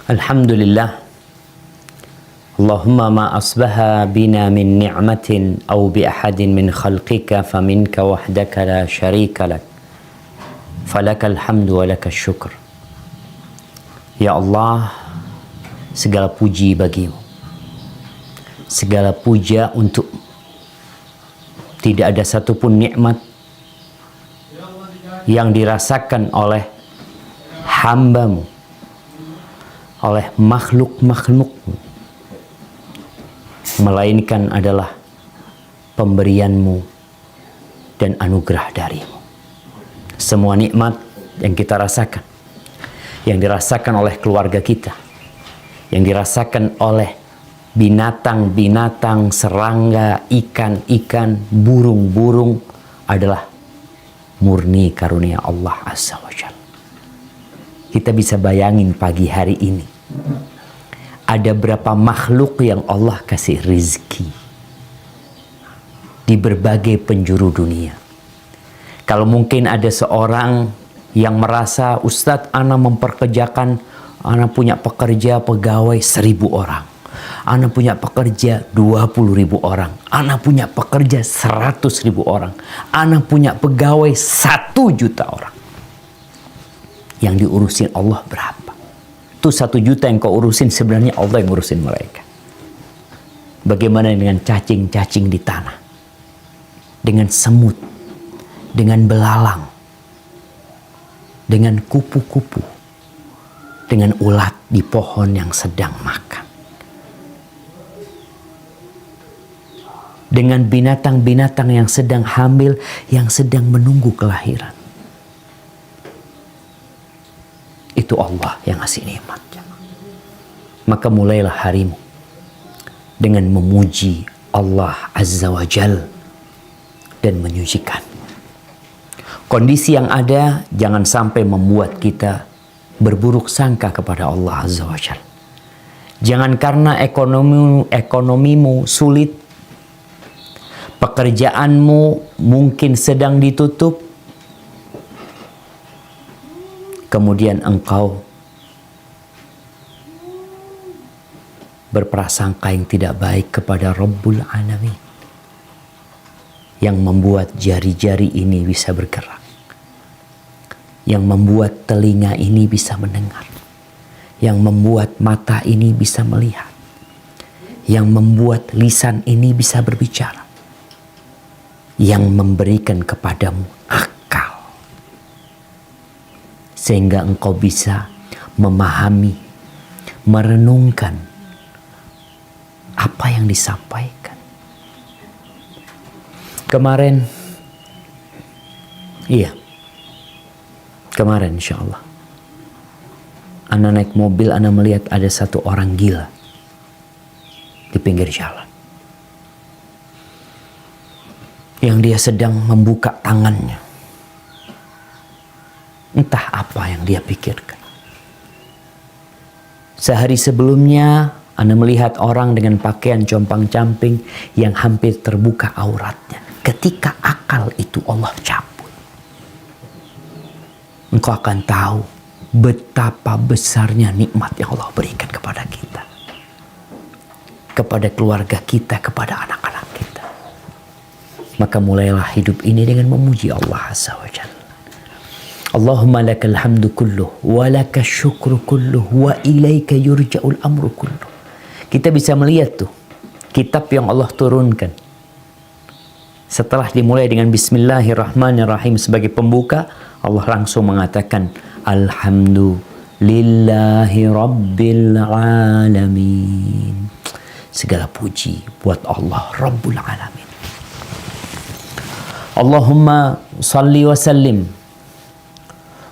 Alhamdulillah. Allahumma ma asbaha bina min ni'matin aw bi ahadin min khalqika faminka wahdaka la syarika lak. Falakal hamdu wa lakal syukr. Ya Allah, segala puji bagimu. Segala puja untuk tidak ada satupun nikmat yang dirasakan oleh hambamu, oleh makhluk-makhlukmu, melainkan adalah pemberianmu dan anugerah darimu. Semua nikmat yang kita rasakan, yang dirasakan oleh keluarga kita, yang dirasakan oleh binatang-binatang, serangga, ikan-ikan, burung-burung adalah murni karunia Allah Azza wa Jalla. Kita bisa bayangin pagi hari ini, ada berapa makhluk yang Allah kasih rizki di berbagai penjuru dunia. Kalau mungkin ada seorang yang merasa, Ustadz, ana memperkerjakan, ana punya pekerja pegawai 1.000 orang. Ana punya pekerja 20.000 orang. Ana punya pekerja 100.000 orang. Ana punya pegawai 1 juta orang. Yang diurusin Allah berapa? Itu 1 juta yang kau urusin, sebenarnya Allah yang ngurusin mereka. Bagaimana dengan cacing-cacing di tanah? Dengan semut, dengan belalang, dengan kupu-kupu, dengan ulat di pohon yang sedang makan, dengan binatang-binatang yang sedang hamil, yang sedang menunggu kelahiran. Itu Allah yang ngasih nikmat. Maka mulailah harimu dengan memuji Allah Azza wa Jal dan menyucikan. Kondisi yang ada jangan sampai membuat kita berburuk sangka kepada Allah Azza wa Jal. Jangan karena ekonomimu sulit, pekerjaanmu mungkin sedang ditutup, kemudian engkau berprasangka yang tidak baik kepada Rabbul Alamin, yang membuat jari-jari ini bisa bergerak, yang membuat telinga ini bisa mendengar, yang membuat mata ini bisa melihat, yang membuat lisan ini bisa berbicara, yang memberikan kepadamu akal, sehingga engkau bisa memahami, merenungkan apa yang disampaikan. Kemarin insya Allah, ana naik mobil, ana melihat ada satu orang gila di pinggir jalan, yang dia sedang membuka tangannya. Entah apa yang dia pikirkan. Sehari sebelumnya, ana melihat orang dengan pakaian compang-camping yang hampir terbuka auratnya. Ketika akal itu Allah cabut, engkau akan tahu betapa besarnya nikmat yang Allah berikan kepada kita, kepada keluarga kita, kepada anak-anak kita. Maka mulailah hidup ini dengan memuji Allah Azza wa Jalla. Allahumma lakal hamdu kulluh wa laka syukru kulluh wa ilaika yurja'ul amru kulluh. Kita bisa melihat tuh kitab yang Allah turunkan. Setelah dimulai dengan Bismillahirrahmanirrahim sebagai pembuka, Allah langsung mengatakan Alhamdulillahi Rabbil Alamin. Segala puji buat Allah Rabbul Alamin. Allahumma salli wa sallim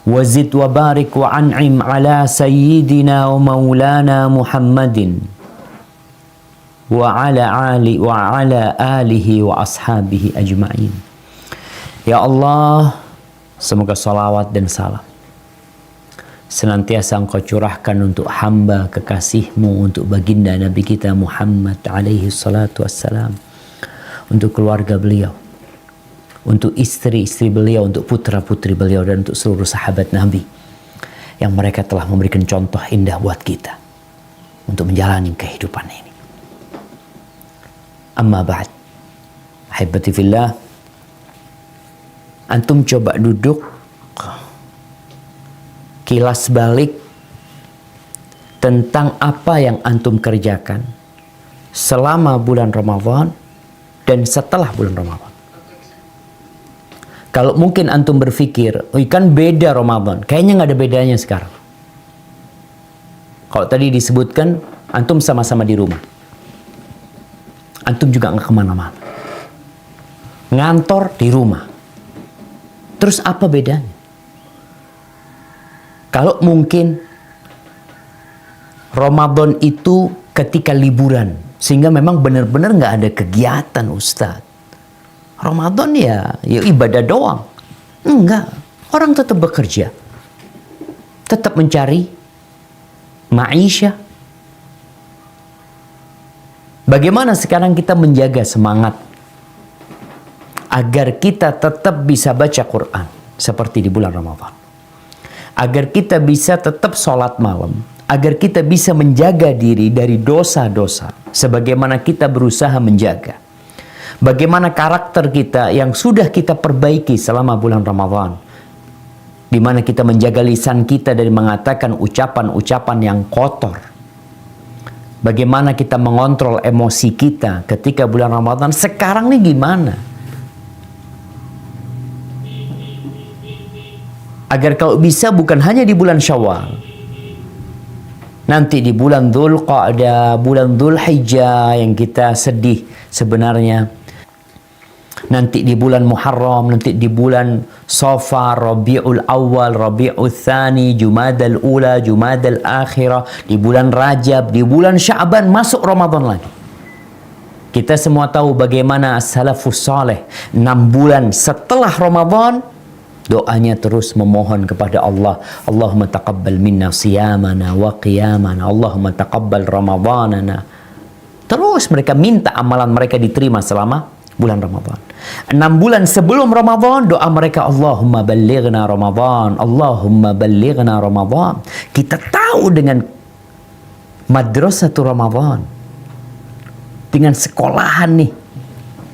wazid wa barik wa an'im ala sayyidina wa maulana Muhammadin wa ala alihi wa ashabihi ajma'in. Ya Allah, semoga salawat dan salam senantiasa engkau curahkan untuk hamba kekasihmu, untuk baginda Nabi kita Muhammad alaihi salatu wassalam, untuk keluarga beliau, untuk istri-istri beliau, untuk putra-putri beliau, dan untuk seluruh sahabat Nabi yang mereka telah memberikan contoh indah buat kita. untuk menjalani kehidupan ini. Amma ba'd, ahibati fillah, antum coba duduk, kilas balik tentang apa yang antum kerjakan selama bulan Ramadan dan setelah bulan Ramadan. Kalau mungkin antum berpikir, oh kan beda Ramadan, kayaknya nggak ada bedanya sekarang. Kalau tadi disebutkan, antum sama-sama di rumah. Antum juga nggak kemana-mana. Ngantor di rumah. Terus apa bedanya? Kalau mungkin Ramadan itu ketika liburan, sehingga memang benar-benar nggak ada kegiatan, Ustaz. Ramadan ya ibadah doang. Enggak, orang tetap bekerja, tetap mencari maisha. Bagaimana sekarang kita menjaga semangat agar kita tetap bisa baca Quran seperti di bulan Ramadan, agar kita bisa tetap sholat malam, agar kita bisa menjaga diri dari dosa-dosa sebagaimana kita berusaha menjaga. Bagaimana karakter kita yang sudah kita perbaiki selama bulan Ramadan, di mana kita menjaga lisan kita dari mengatakan ucapan-ucapan yang kotor. Bagaimana kita mengontrol emosi kita ketika bulan Ramadan. Sekarang nih gimana? Agar kalau bisa bukan hanya di bulan Syawal, nanti di bulan Dzulqa'dah, bulan Dzulhijjah yang kita sedih sebenarnya, nanti di bulan Muharram, nanti di bulan Safar, Rabiul Awal, Rabiul Tsani, Jumadal Ula, Jumadal Akhirah, di bulan Rajab, di bulan Sya'ban, masuk Ramadan lagi. Kita semua tahu bagaimana as-salafus saleh 6 bulan setelah Ramadan doanya terus memohon kepada Allah, Allahumma taqabbal minna siyamana wa qiyamana, Allahumma taqabbal Ramadanana. Terus mereka minta amalan mereka diterima selama bulan Ramadan. 6 bulan sebelum Ramadan doa mereka, Allahumma ballighna Ramadan, Allahumma ballighna Ramadan. Kita tahu dengan madrasatul Ramadan, dengan sekolahan nih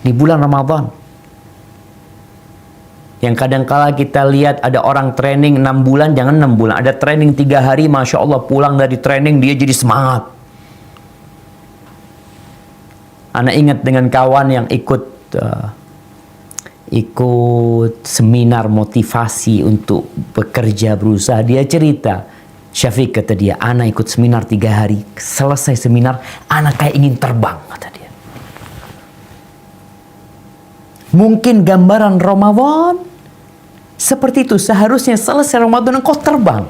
di bulan Ramadan, yang kadangkala kita lihat ada orang training 6 bulan, jangan 6 bulan, ada training 3 hari, Masya Allah pulang dari training dia jadi semangat. Anak ingat dengan kawan yang ikut seminar motivasi untuk bekerja, berusaha. Dia cerita, Syafiq kata dia, anak ikut seminar 3 hari, selesai seminar anak kayak ingin terbang, kata dia. Mungkin gambaran Ramadan seperti itu. Seharusnya selesai Ramadan engkau terbang,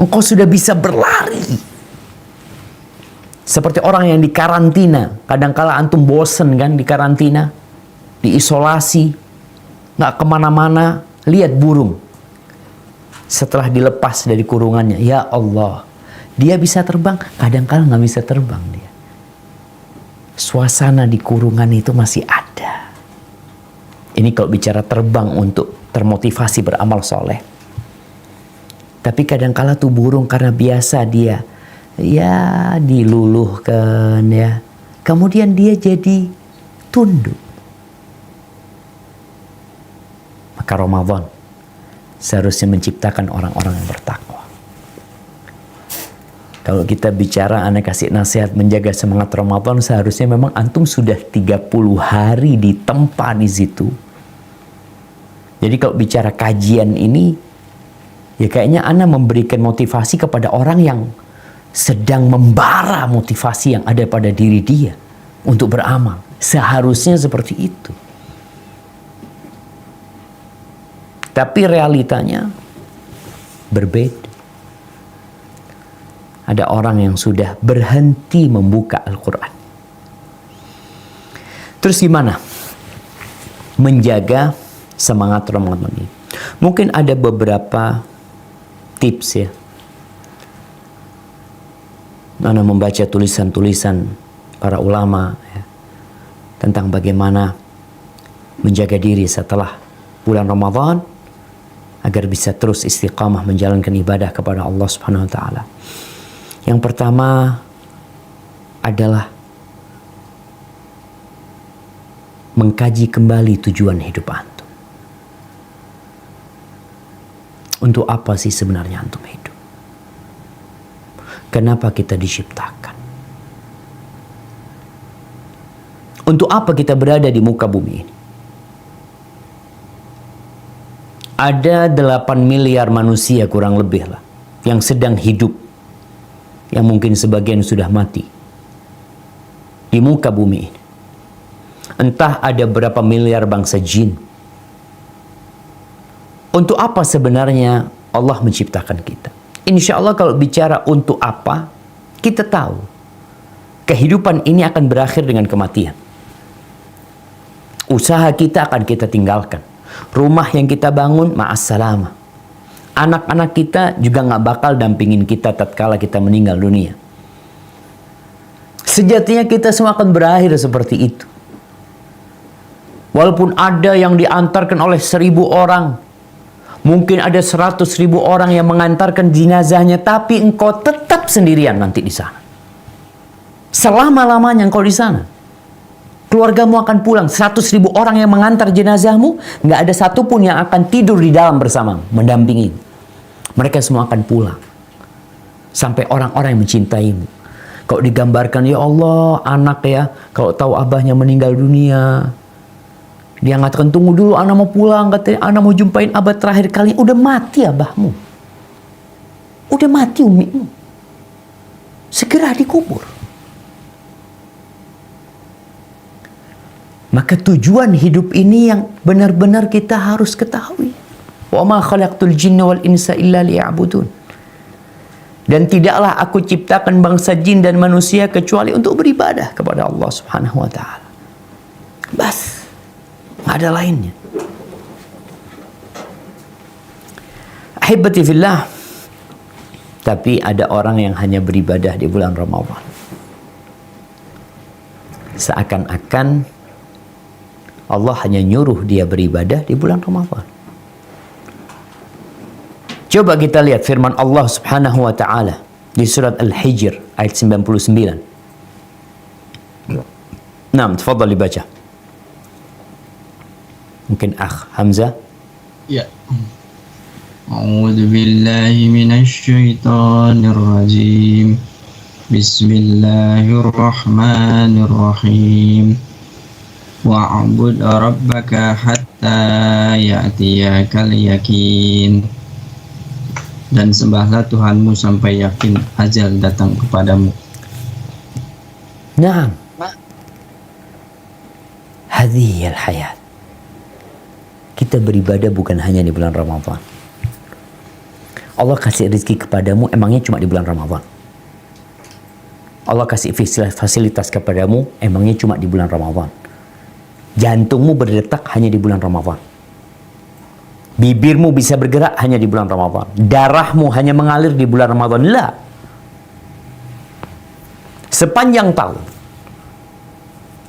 engkau sudah bisa berlari. Seperti orang yang di karantina. Kadangkala antum bosen kan di karantina, diisolasi, nggak kemana-mana. Lihat burung setelah dilepas dari kurungannya, ya Allah, dia bisa terbang. Kadangkala nggak bisa terbang dia. Suasana di kurungan itu masih ada. Ini kalau bicara terbang untuk termotivasi beramal soleh. Tapi kadangkala tuh burung karena biasa dia ya diluluhkan ya, kemudian dia jadi tunduk. Maka Ramadan seharusnya menciptakan orang-orang yang bertakwa. Kalau kita bicara, anak kasih nasihat menjaga semangat Ramadan, seharusnya memang antum sudah 30 hari ditempa di situ. Jadi kalau bicara kajian ini, ya kayaknya ana memberikan motivasi kepada orang yang sedang membara motivasi yang ada pada diri dia untuk beramal. Seharusnya seperti itu. Tapi realitanya berbeda. Ada orang yang sudah berhenti membuka Al-Quran. Terus gimana menjaga semangat Ramadan ini? Mungkin ada beberapa tips ya. Ana membaca tulisan-tulisan para ulama ya, tentang bagaimana menjaga diri setelah bulan Ramadan agar bisa terus istiqamah menjalankan ibadah kepada Allah Subhanahu wa taala. Yang pertama adalah mengkaji kembali tujuan hidup antum. Untuk apa sih sebenarnya antum hidup? Kenapa kita diciptakan? Untuk apa kita berada di muka bumi ini? Ada 8 miliar manusia kurang lebih lah yang sedang hidup, yang mungkin sebagian sudah mati di muka bumi ini. Entah ada berapa miliar bangsa jin. Untuk apa sebenarnya Allah menciptakan kita? Insya Allah kalau bicara untuk apa, kita tahu kehidupan ini akan berakhir dengan kematian. Usaha kita akan kita tinggalkan. Rumah yang kita bangun, ma'assalamah. Anak-anak kita juga nggak bakal dampingin kita tatkala kita meninggal dunia. Sejatinya kita semua akan berakhir seperti itu. Walaupun ada yang diantarkan oleh 1000 orang, mungkin ada 100.000 orang yang mengantarkan jenazahnya, tapi engkau tetap sendirian nanti di sana. Selama-lamanya engkau di sana. Keluargamu akan pulang, 100.000 orang yang mengantar jenazahmu, nggak ada satupun yang akan tidur di dalam bersamamu, mendampingi. Mereka semua akan pulang. Sampai orang-orang yang mencintaimu. Kalau digambarkan, ya Allah, anak ya, kalau tahu abahnya meninggal dunia, dia mengatakan, tunggu dulu, anak mau pulang, katanya, anak mau jumpain abah terakhir kali. Udah mati abahmu. Udah mati umimu. Segera dikubur. Maka tujuan hidup ini yang benar-benar kita harus ketahui. Wa ma khalaqtul jinna wal insa illa liya'budun. Dan tidaklah aku ciptakan bangsa jin dan manusia kecuali untuk beribadah kepada Allah Subhanahu wa taala. Bas. Nggak ada lainnya. Ahibati fillah. Tapi ada orang yang hanya beribadah di bulan Ramadan. Seakan-akan Allah hanya nyuruh dia beribadah di bulan Ramadan. Coba kita lihat firman Allah Subhanahu wa taala di surat Al-Hijr ayat 99. Naam, tafadhal dibaca. Mungkin Akh Hamzah. Ya. A'udzu billahi minasy syaithanir rajim. Bismillahirrahmanirrahim. Wa'bud rabbaka hatta ya'tiyakal yakin. Dan sembahlah Tuhanmu sampai yakin ajal datang kepadamu. Naam. Hadhiyal hayat. Kita beribadah bukan hanya di bulan Ramadan. Allah kasih rezeki kepadamu emangnya cuma di bulan Ramadan. Allah kasih fasilitas kepadamu emangnya cuma di bulan Ramadan. Jantungmu berdetak hanya di bulan Ramadan. Bibirmu bisa bergerak hanya di bulan Ramadan. Darahmu hanya mengalir di bulan Ramadan. La. Sepanjang tahun.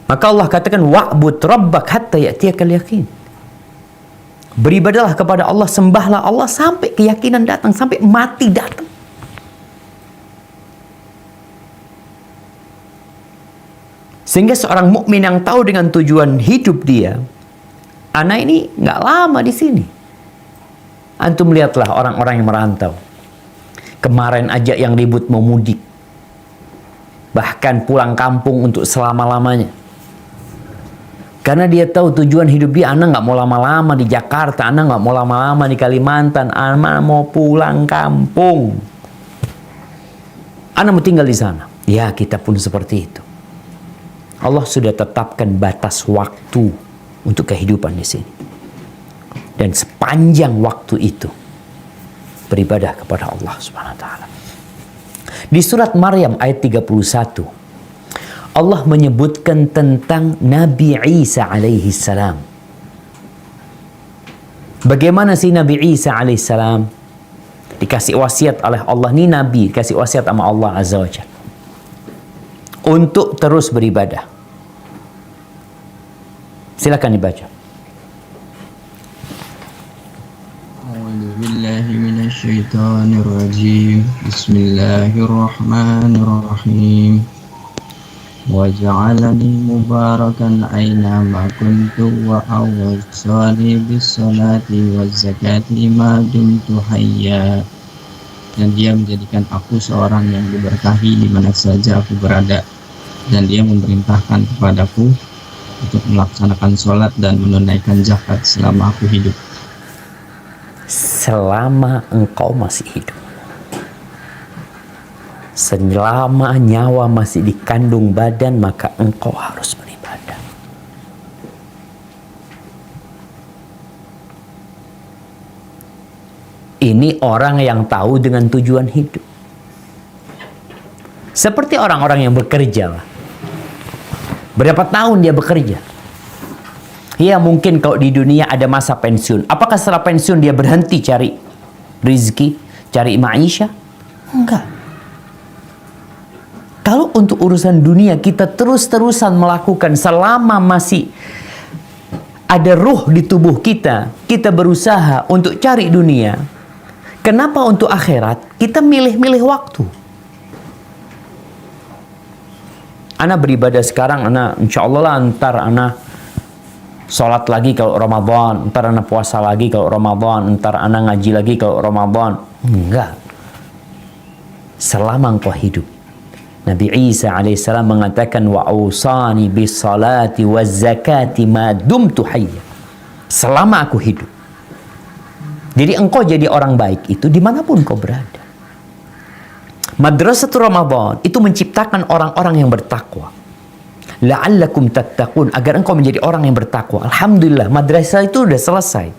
Maka Allah katakan, wa'bud rabbak hatta ya'tiyakal yakin. Beribadalah kepada Allah, sembahlah Allah sampai keyakinan datang, sampai mati datang. Sehingga seorang mukmin yang tahu dengan tujuan hidup dia, anak ini nggak lama di sini. Antum lihatlah orang-orang yang merantau. Kemarin aja yang ribut mau mudik. Bahkan pulang kampung untuk selama-lamanya. Karena dia tahu tujuan hidup dia, anak nggak mau lama-lama di Jakarta, anak nggak mau lama-lama di Kalimantan, anak mau pulang kampung. Anak mau tinggal di sana. Ya, kita pun seperti itu. Allah sudah tetapkan batas waktu untuk kehidupan di sini. Dan sepanjang waktu itu beribadah kepada Allah Subhanahu wa taala. Di surat Maryam ayat 31 Allah menyebutkan tentang Nabi Isa alaihi salam. Bagaimana si Nabi Isa alaihi salam dikasih wasiat oleh Allah, ni nabi dikasih wasiat sama Allah Azza wa Jalla untuk terus beribadah. Silakan dibaca. A'udzu billahi minasy minasyaitonir rajim. Bismillahirrahmanirrahim. Waj'alani mubarakan aina ma kuntu wa awsani bis salati waz zakati ma dumtu hayya. Dan dia menjadikan aku seorang yang diberkahi di mana saja aku berada, dan dia memerintahkan kepadaku untuk melaksanakan sholat dan menunaikan zakat selama aku hidup. Selama engkau masih hidup, selama nyawa masih dikandung badan, maka engkau harus beribadah. Ini orang yang tahu dengan tujuan hidup. Seperti orang-orang yang bekerja lah. Berapa tahun dia bekerja? Ya mungkin kalau di dunia ada masa pensiun. Apakah setelah pensiun dia berhenti cari rizki, cari maisha? Enggak. Kalau untuk urusan dunia kita terus-terusan melakukan selama masih ada ruh di tubuh kita, kita berusaha untuk cari dunia. Kenapa untuk akhirat kita milih-milih waktu? Ana beribadah sekarang, ana insya Allah lah ntar ana sholat lagi kalau Ramadan, ntar ana puasa lagi kalau Ramadan, ntar ana ngaji lagi kalau Ramadan. Enggak. Selama engkau hidup. Nabi Isa alaihissalam mengatakan wa ausani bis salati waz zakati ma dumtu hayya. Selama aku hidup. Jadi engkau jadi orang baik itu dimanapun kau berada. Madrasatul Ramadan itu menciptakan orang-orang yang bertakwa. La'allakum tattaqun, agar engkau menjadi orang yang bertakwa. Alhamdulillah madrasah itu udah selesai.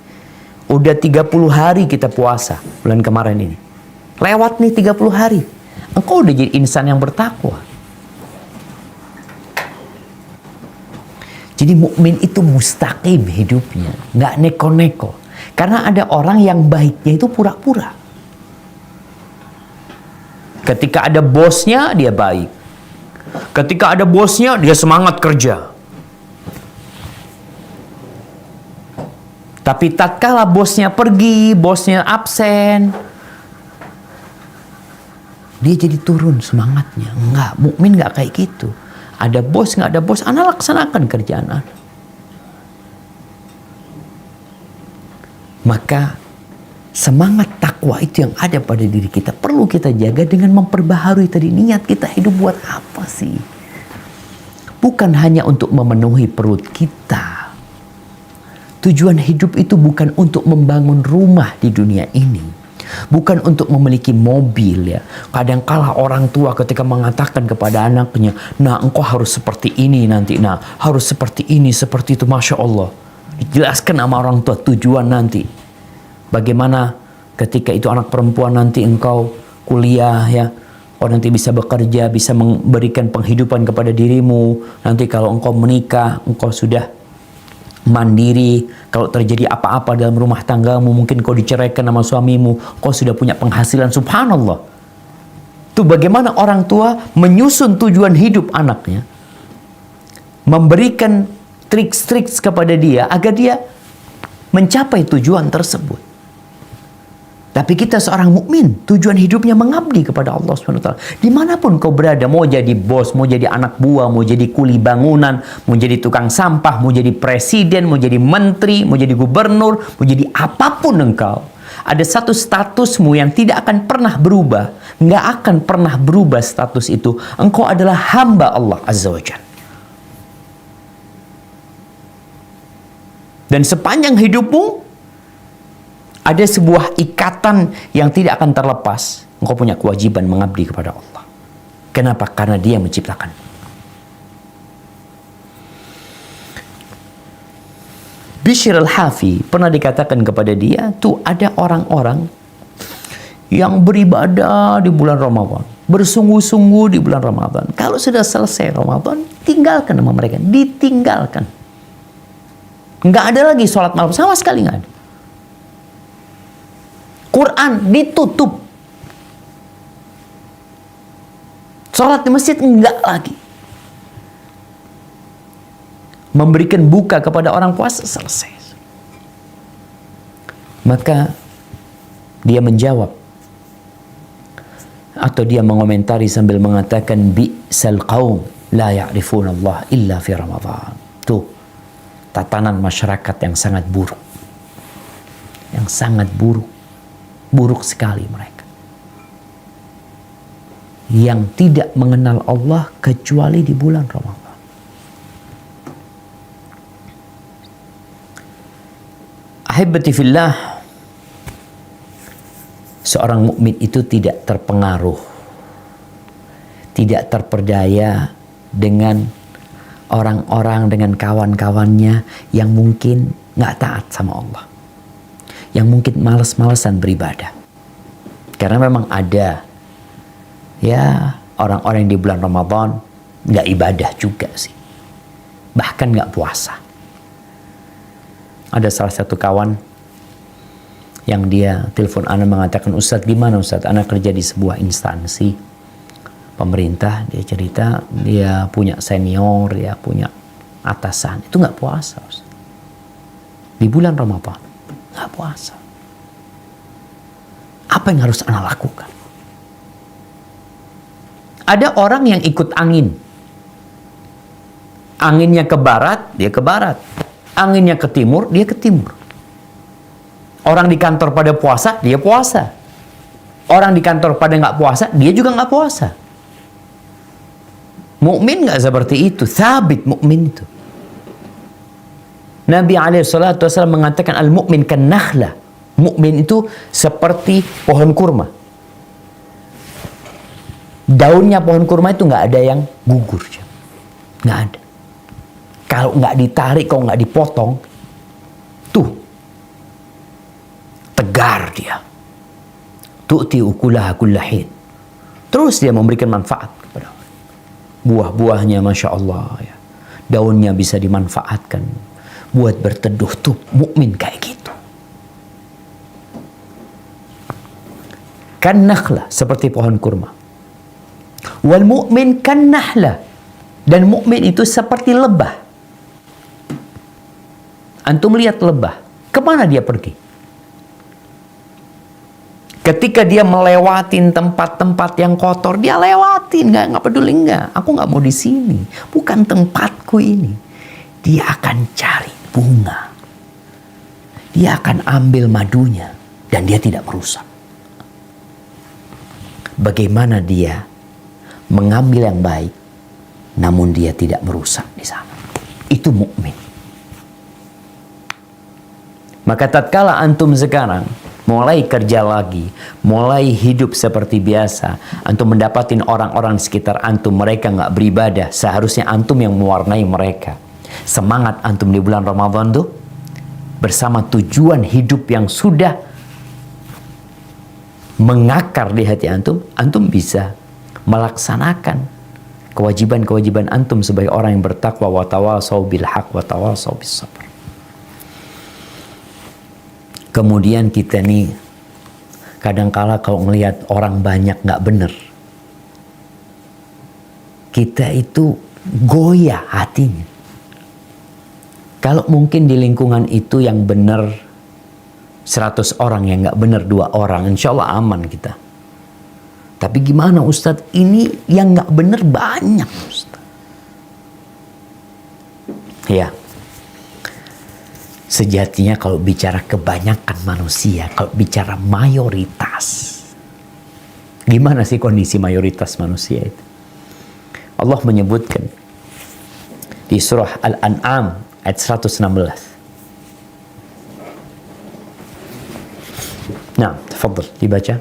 Udah 30 hari kita puasa bulan kemarin ini. Lewat nih 30 hari. Engkau udah jadi insan yang bertakwa. Jadi mukmin itu mustaqim hidupnya, nggak neko-neko. Karena ada orang yang baiknya itu pura-pura. Ketika ada bosnya dia baik. Ketika ada bosnya dia semangat kerja. Tapi tatkala bosnya pergi, bosnya absen, dia jadi turun semangatnya. Enggak, mukmin enggak kayak gitu. Ada bos, enggak ada bos, ana laksanakan kerjaan ana. Maka semangat takwa itu yang ada pada diri kita perlu kita jaga dengan memperbaharui tadi niat kita hidup buat apa sih? Bukan hanya untuk memenuhi perut kita. Tujuan hidup itu bukan untuk membangun rumah di dunia ini. Bukan untuk memiliki mobil ya. Kadangkala orang tua ketika mengatakan kepada anaknya, nah engkau harus seperti ini nanti, nah harus seperti ini, seperti itu, Masya Allah. Dijelaskan sama orang tua tujuan nanti. Bagaimana ketika itu anak perempuan nanti engkau kuliah ya. Kau nanti bisa bekerja, bisa memberikan penghidupan kepada dirimu. Nanti kalau engkau menikah, engkau sudah mandiri. Kalau terjadi apa-apa dalam rumah tanggamu, mungkin kau diceraikan sama suamimu, kau sudah punya penghasilan. Subhanallah. Itu bagaimana orang tua menyusun tujuan hidup anaknya, memberikan trik-trik kepada dia agar dia mencapai tujuan tersebut. Tapi kita seorang mukmin, tujuan hidupnya mengabdi kepada Allah SWT. Dimanapun kau berada, mau jadi bos, mau jadi anak buah, mau jadi kuli bangunan, mau jadi tukang sampah, mau jadi presiden, mau jadi menteri, mau jadi gubernur, mau jadi apapun engkau. Ada satu statusmu yang tidak akan pernah berubah. Nggak akan pernah berubah status itu. Engkau adalah hamba Allah Azza wa Jalla. Dan sepanjang hidupmu, ada sebuah ikatan yang tidak akan terlepas. Engkau punya kewajiban mengabdi kepada Allah. Kenapa? Karena Dia menciptakan. Bishr al-Hafi pernah dikatakan kepada dia, tuh ada orang-orang yang beribadah di bulan Ramadan, bersungguh-sungguh di bulan Ramadan. Kalau sudah selesai Ramadan, tinggalkan sama mereka, ditinggalkan. Nggak ada lagi sholat malam, sama sekali nggak ada. Quran ditutup. Sholat di masjid enggak lagi. Memberikan buka kepada orang puasa, selesai. Maka Dia menjawab atau dia mengomentari sambil mengatakan bi'sal qaum la ya'rifuna Allah illa fi Ramadan. Tuh, tatanan masyarakat yang sangat buruk. Yang sangat buruk. Buruk sekali mereka. Yang tidak mengenal Allah kecuali di bulan Ramadan. Ahibati fillah, seorang mukmin itu tidak terpengaruh, tidak terperdaya dengan orang-orang, dengan kawan-kawannya yang mungkin nggak taat sama Allah, yang mungkin malas-malasan beribadah. Karena memang ada ya orang-orang yang di bulan Ramadan nggak ibadah juga sih, bahkan nggak puasa. Ada salah satu kawan yang dia telepon ana mengatakan, Ustadz gimana Ustadz, ana kerja di sebuah instansi pemerintah. Dia cerita dia punya senior, dia punya atasan, itu nggak puasa Ustadz. Di bulan Ramadan nggak puasa. Apa yang harus ana lakukan? Ada orang yang ikut angin. Anginnya ke barat, dia ke barat. Anginnya ke timur, dia ke timur. Orang di kantor pada puasa, dia puasa. Orang di kantor pada nggak puasa, dia juga nggak puasa. Mukmin nggak seperti itu. Sabit mukmin itu. Nabi SAW mengatakan al-mu'min kan nakhla. Mukmin itu seperti pohon kurma. Daunnya pohon kurma itu nggak ada yang gugur, nggak ada. Kalau nggak ditarik, kalau nggak dipotong, tuh tegar dia. Tu'ti ukulaha kullahin. Terus dia memberikan manfaat kepada orang. Buah-buahnya Masya Allah ya. Daunnya bisa dimanfaatkan buat berteduh. Tuh mukmin kayak gitu. Kan nakhla, seperti pohon kurma. Wal mu'min kan nahla. Dan mukmin itu seperti lebah. Antum lihat lebah, kemana dia pergi? Ketika dia melewatin tempat-tempat yang kotor, dia lewatin, nggak peduli nggak. Aku nggak mau di sini, bukan tempatku ini. Dia akan cari bunga, dia akan ambil madunya, dan dia tidak merusak. Bagaimana dia mengambil yang baik, namun dia tidak merusak di sana? Itu mukmin. Maka tatkala antum sekarang mulai kerja lagi, mulai hidup seperti biasa, antum mendapatin orang-orang di sekitar antum, mereka nggak beribadah, seharusnya antum yang mewarnai mereka. Semangat antum di bulan Ramadan tuh bersama tujuan hidup yang sudah mengakar di hati antum, antum bisa melaksanakan kewajiban-kewajiban antum sebagai orang yang bertakwa, wa tawasau bil haq wa tawasau bis sabr. Kemudian kita nih kadangkala kalau melihat orang banyak nggak bener, kita itu goyah hatinya. Kalau mungkin di lingkungan itu yang bener 100 orang, yang nggak bener 2 orang, insya Allah aman kita. Tapi gimana Ustadz, ini yang nggak bener banyak Ustadz. Ya. Sejatinya kalau bicara kebanyakan manusia, kalau bicara mayoritas, gimana sih kondisi mayoritas manusia itu? Allah menyebutkan di surah Al-An'am ayat 116. Nah, tafadhal dibaca.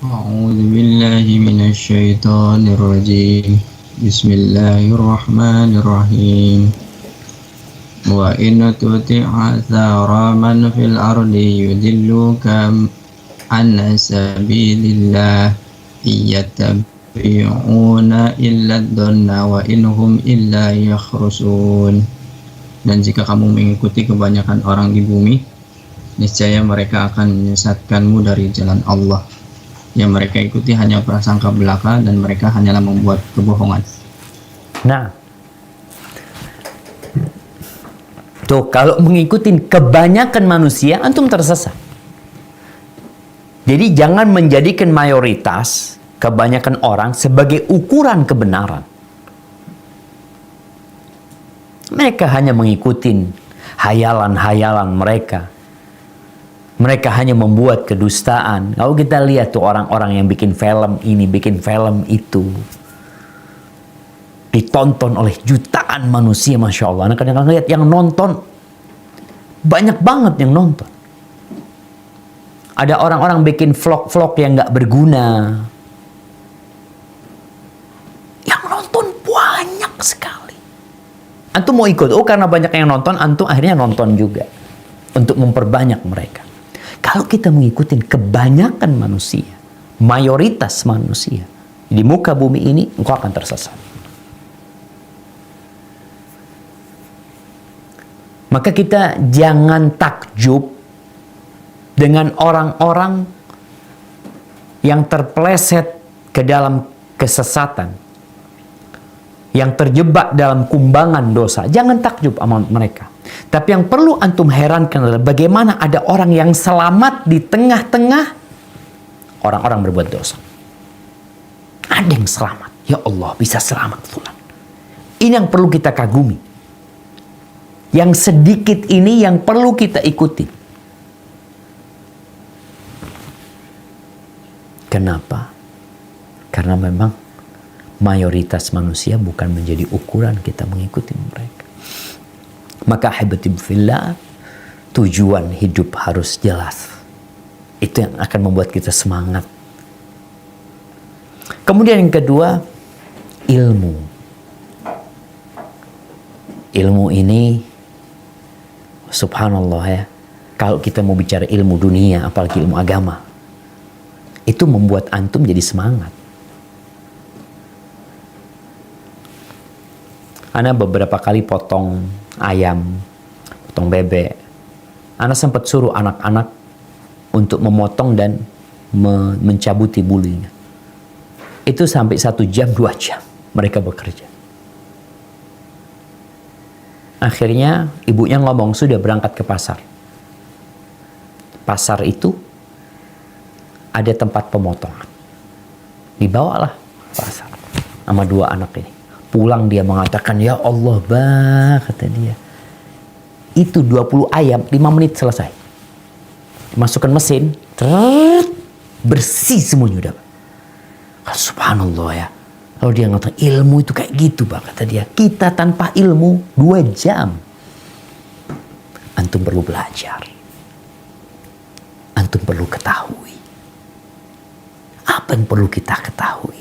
A'udzu billahi minasyaitonir rajim. Bismillahirrahmanirrahim. Wa in tuti'a tharaman fil ardi yudilluka an sabilillah iyattabi'una illa dhanna wa inhum illa yakhrusun. Dan jika kamu mengikuti kebanyakan orang di bumi, niscaya mereka akan menyesatkanmu dari jalan Allah. Yang mereka ikuti hanya prasangka belaka dan mereka hanyalah membuat kebohongan. Nah, tuh kalau mengikuti kebanyakan manusia, antum tersesat. Jadi jangan menjadikan mayoritas, kebanyakan orang sebagai ukuran kebenaran. Mereka hanya mengikuti hayalan-hayalan mereka. Mereka hanya membuat kedustaan. Kalau kita lihat tuh orang-orang yang bikin film ini, bikin film itu, ditonton oleh jutaan manusia, Masya Allah. Nah, kadang-kadang lihat yang nonton, banyak banget yang nonton. Ada orang-orang bikin vlog-vlog yang gak berguna. Yang nonton banyak sekali. Antum mau ikut, oh karena banyak yang nonton, antum akhirnya nonton juga. Untuk memperbanyak mereka. Kalau kita mengikuti kebanyakan manusia, mayoritas manusia, di muka bumi ini, engkau akan tersesat. Maka kita jangan takjub dengan orang-orang yang terpeleset ke dalam kesesatan, yang terjebak dalam kumbangan dosa. Jangan takjub sama mereka. Tapi yang perlu antum herankan adalah bagaimana ada orang yang selamat di tengah-tengah orang-orang berbuat dosa. Ada yang selamat. Ya Allah, bisa selamat fulan. Ini yang perlu kita kagumi. Yang sedikit ini yang perlu kita ikuti. Kenapa? Karena memang mayoritas manusia bukan menjadi ukuran kita mengikuti mereka. Maka ahibati fillah, tujuan hidup harus jelas. Itu yang akan membuat kita semangat. Kemudian yang kedua, ilmu. Ilmu ini, subhanallah ya, kalau kita mau bicara ilmu dunia, apalagi ilmu agama, itu membuat antum jadi semangat. Ana beberapa kali potong ayam, potong bebek. Ana sempat suruh anak-anak untuk memotong dan mencabuti bulunya. Itu sampai 1 jam, 2 jam mereka bekerja. Akhirnya ibunya ngomong, sudah berangkat ke pasar. Pasar itu ada tempat pemotongan. Dibawalah pasar sama 2 anak ini. Pulang dia mengatakan, ya Allah bah, kata dia. Itu 20 ayam, 5 menit selesai. Masukkan mesin, bersih semuanya udah. Subhanallah ya. Lalu dia ngatakan, ilmu itu kayak gitu bah, kata dia. Kita tanpa ilmu 2 jam. Antum perlu belajar. Antum perlu ketahui. Apa yang perlu kita ketahui?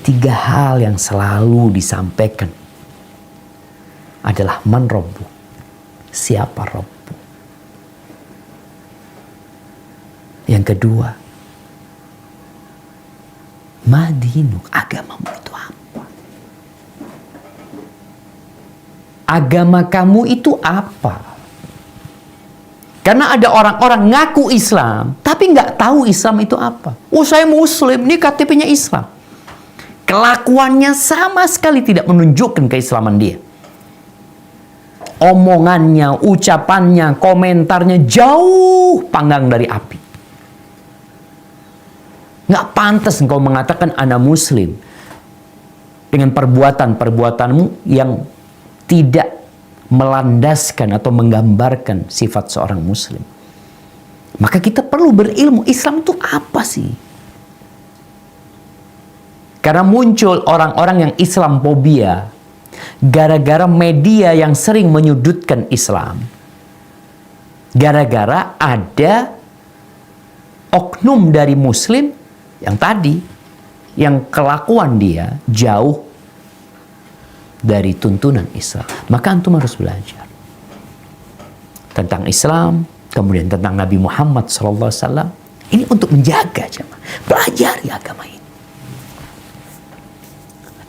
3 hal yang selalu disampaikan adalah man rabbu, siapa Rabbu. Yang kedua, madinuk, agamamu itu apa? Agama kamu itu apa? Karena ada orang-orang ngaku Islam, tapi nggak tahu Islam itu apa. Oh saya Muslim, ini KTP-nya Islam. Kelakuannya sama sekali tidak menunjukkan keislaman dia. Omongannya, ucapannya, komentarnya jauh panggang dari api. Nggak pantas engkau mengatakan ana Muslim dengan perbuatan-perbuatanmu yang tidak melandaskan atau menggambarkan sifat seorang Muslim. Maka kita perlu berilmu. Islam itu apa sih? Karena muncul orang-orang yang Islamfobia gara-gara media yang sering menyudutkan Islam. Gara-gara ada oknum dari Muslim yang tadi, yang kelakuan dia jauh dari tuntunan Islam. Maka antum harus belajar tentang Islam, kemudian tentang Nabi Muhammad SAW. Ini untuk menjaga jemaah. Pelajari agama ini.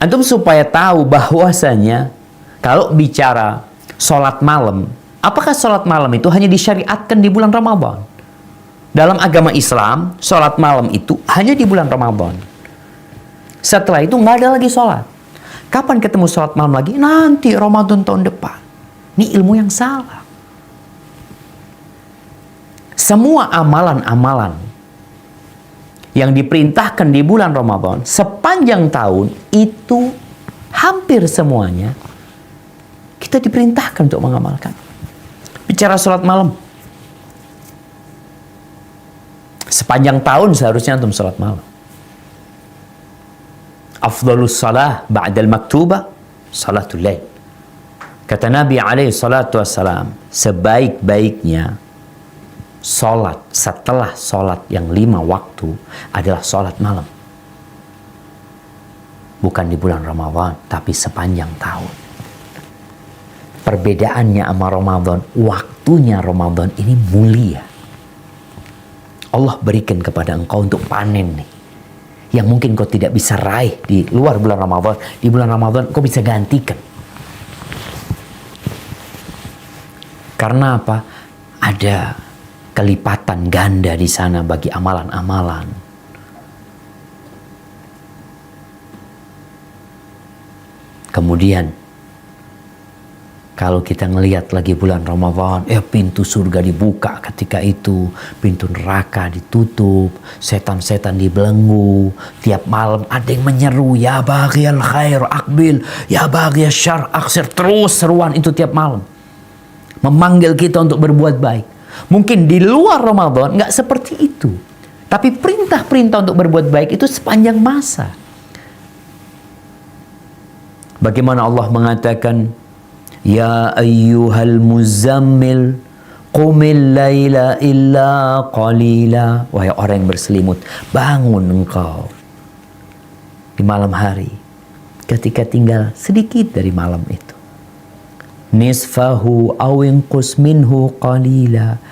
Antum supaya tahu bahwasanya kalau bicara sholat malam, apakah sholat malam itu hanya disyariatkan di bulan Ramadan? Dalam agama Islam, sholat malam itu hanya di bulan Ramadan. Setelah itu nggak ada lagi sholat. Kapan ketemu sholat malam lagi? Nanti Ramadan tahun depan. Ini ilmu yang salah. Semua amalan-amalan yang diperintahkan di bulan Ramadan sepanjang tahun itu hampir semuanya kita diperintahkan untuk mengamalkan. Bicara sholat malam, sepanjang tahun seharusnya antum sholat malam. Afdhalus salah ba'dal maktuba salatul lail. Kata Nabi alaihi salatu wassalam, sebaik-baiknya sholat setelah sholat yang 5 waktu adalah sholat malam. Bukan di bulan Ramadan, tapi sepanjang tahun. Perbedaannya sama Ramadan, waktunya Ramadan ini mulia. Allah berikan kepada engkau untuk panen nih, yang mungkin kau tidak bisa raih di luar bulan Ramadan. Di bulan Ramadan kau bisa gantikan. Karena apa? Ada kelipatan ganda di sana bagi amalan-amalan. Kemudian kalau kita ngelihat lagi bulan Ramadan, pintu surga dibuka ketika itu, pintu neraka ditutup, setan-setan dibelenggu, tiap malam ada yang menyeru, ya baghiyal khair aqbil, ya baghiyal syarr aksir, terus seruan itu tiap malam. Memanggil kita untuk berbuat baik. Mungkin di luar Ramadan nggak seperti itu. Tapi perintah-perintah untuk berbuat baik itu sepanjang masa. Bagaimana Allah mengatakan, ya ayyuhal muzammil, qumil laila illa qalila. Wahai orang yang berselimut, bangun engkau di malam hari ketika tinggal sedikit dari malam itu. Nisfahu aw inqus minhu qalila.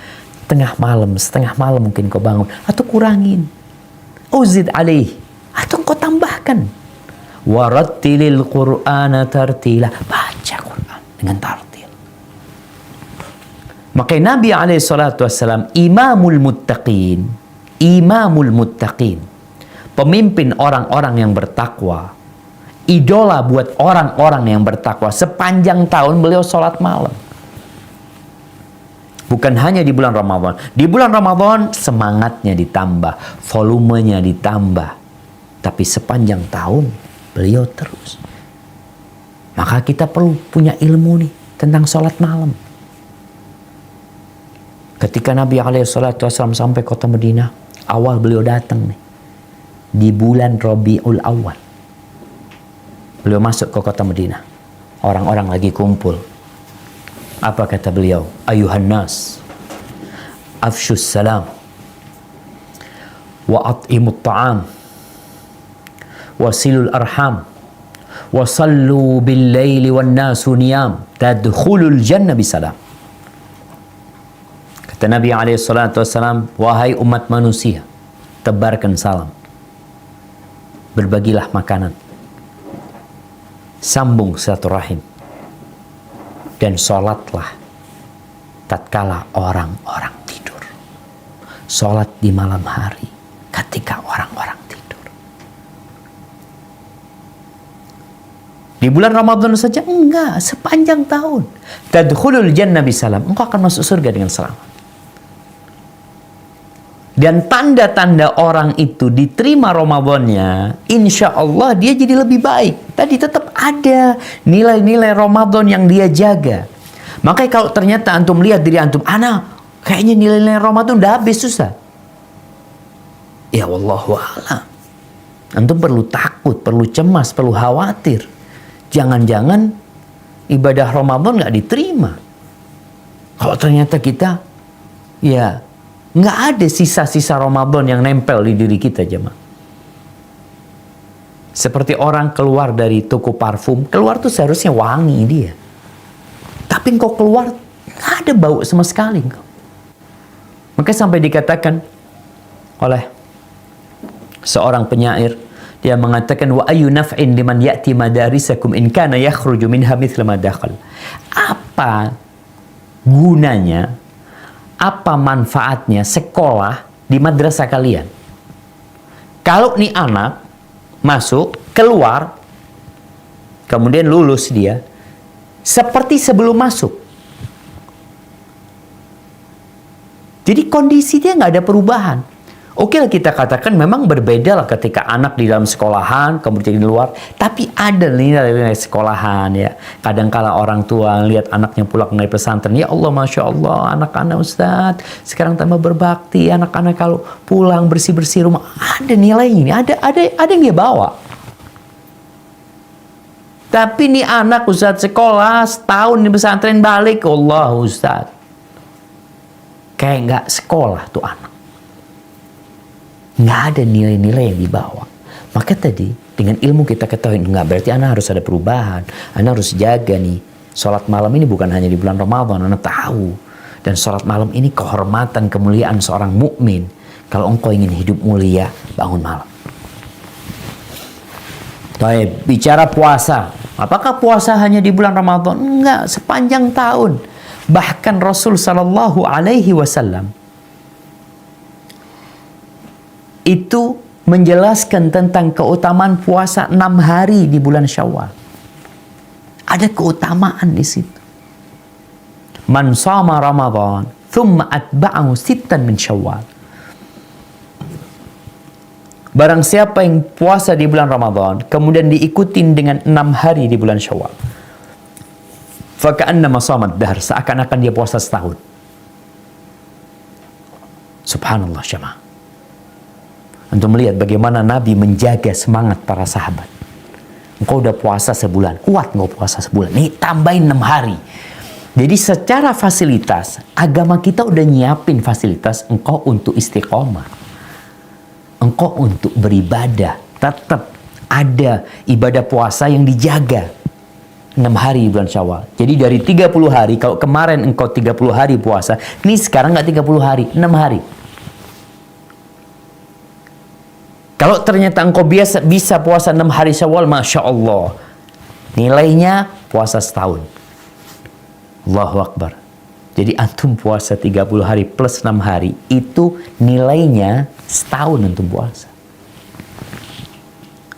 Setengah malam mungkin kau bangun, atau kurangin. Uzid alaih, atau kau tambahkan. Warattilil Qur'ana tartila. Baca Quran dengan tartil. Maka Nabi SAW imamul muttaqin, pemimpin orang-orang yang bertakwa, idola buat orang-orang yang bertakwa. Sepanjang tahun beliau sholat malam. Bukan hanya di bulan Ramadan. Di bulan Ramadan semangatnya ditambah, volumenya ditambah. Tapi sepanjang tahun beliau terus. Maka kita perlu punya ilmu nih tentang sholat malam. Ketika Nabi SAW sampai kota Madinah, awal beliau datang nih di bulan Rabiul Awal. Beliau masuk ke kota Madinah. Orang-orang lagi kumpul. Apa kata beliau? Ayuhan nas, afshus salam, wa at'imut ta'am, wasilul arham, wa sallu bil laili wan nasu niyam, tadkhulul jannah bisalam. Kata Nabi SAW, wahai umat manusia, tebarkan salam, berbagilah makanan, sambung silaturahim, dan sholatlah tatkala orang-orang tidur. Sholat di malam hari ketika orang-orang tidur. Di bulan Ramadan saja enggak, sepanjang tahun. Tadkhulul jannah bisalam, engkau akan masuk surga dengan selamat. Dan tanda-tanda orang itu diterima Ramadannya, insya Allah dia jadi lebih baik. Tadi tetap ada nilai-nilai Ramadan yang dia jaga. Makanya kalau ternyata antum lihat diri antum, kayaknya nilai-nilai Ramadan udah habis, susah. Ya wallahu a'lam. Antum perlu takut, perlu cemas, perlu khawatir. Jangan-jangan ibadah Ramadan nggak diterima. Kalau ternyata kita, nggak ada sisa-sisa Ramadan yang nempel di diri kita, jemaah. Seperti orang keluar dari toko parfum, keluar tuh seharusnya wangi dia. Tapi engkau keluar, nggak ada bau sama sekali. Maka sampai dikatakan oleh seorang penyair, dia mengatakan, wa ayu naf'in liman ya'ti madarisakum in kana yakhruju minha mithla ma dakhal. Apa gunanya, apa manfaatnya sekolah di madrasah kalian? Kalau nih anak masuk, keluar, kemudian lulus dia, seperti sebelum masuk. Jadi kondisi dia nggak ada perubahan. Oke lah kita katakan memang berbeda lah ketika anak di dalam sekolahan, kemudian di luar. Tapi ada nilai-nilai sekolahan ya. Kadangkala orang tua lihat anaknya pulang dari pesantren, ya Allah, Masya Allah, anak-anak Ustaz sekarang tambah berbakti. Anak-anak kalau pulang bersih-bersih rumah, ada nilainya ini, ada yang dia bawa. Tapi nih anak Ustaz sekolah setahun di pesantren balik, Allah Ustaz, kayak nggak sekolah tuh anak. Nggak ada nilai-nilai yang dibawa. Maka tadi dengan ilmu kita ketahui, nggak berarti anak harus ada perubahan. Anak harus jaga nih. Sholat malam ini bukan hanya di bulan Ramadan, anak tahu. Dan sholat malam ini kehormatan, kemuliaan seorang mukmin. Kalau engkau ingin hidup mulia, bangun malam. Baik, bicara puasa. Apakah puasa hanya di bulan Ramadan? Enggak, sepanjang tahun. Bahkan Rasul Sallallahu Alaihi Wasallam itu menjelaskan tentang keutamaan puasa 6 hari di bulan Syawal. Ada keutamaan di situ. Man shama Ramadan, thumma atba'ahu sittan min Syawal. Barang siapa yang puasa di bulan Ramadan, kemudian diikutin dengan 6 hari di bulan Syawal, faka'annama shamat dahr, seakan-akan dia puasa setahun. Subhanallah jemaah. Untuk melihat bagaimana Nabi menjaga semangat para sahabat. Engkau udah puasa sebulan, kuat engkau puasa sebulan, nih tambahin 6 hari. Jadi secara fasilitas, agama kita udah nyiapin fasilitas engkau untuk istiqomah, engkau untuk beribadah. Tetap ada ibadah puasa yang dijaga 6 hari bulan Syawal. Jadi dari 30 hari, kalau kemarin engkau 30 hari puasa, nih sekarang nggak 30 hari, 6 hari. Kalau ternyata engkau bisa puasa 6 hari Syawal, Masya Allah, nilainya puasa setahun. Allahu Akbar. Jadi antum puasa 30 hari plus 6 hari, itu nilainya setahun antum puasa.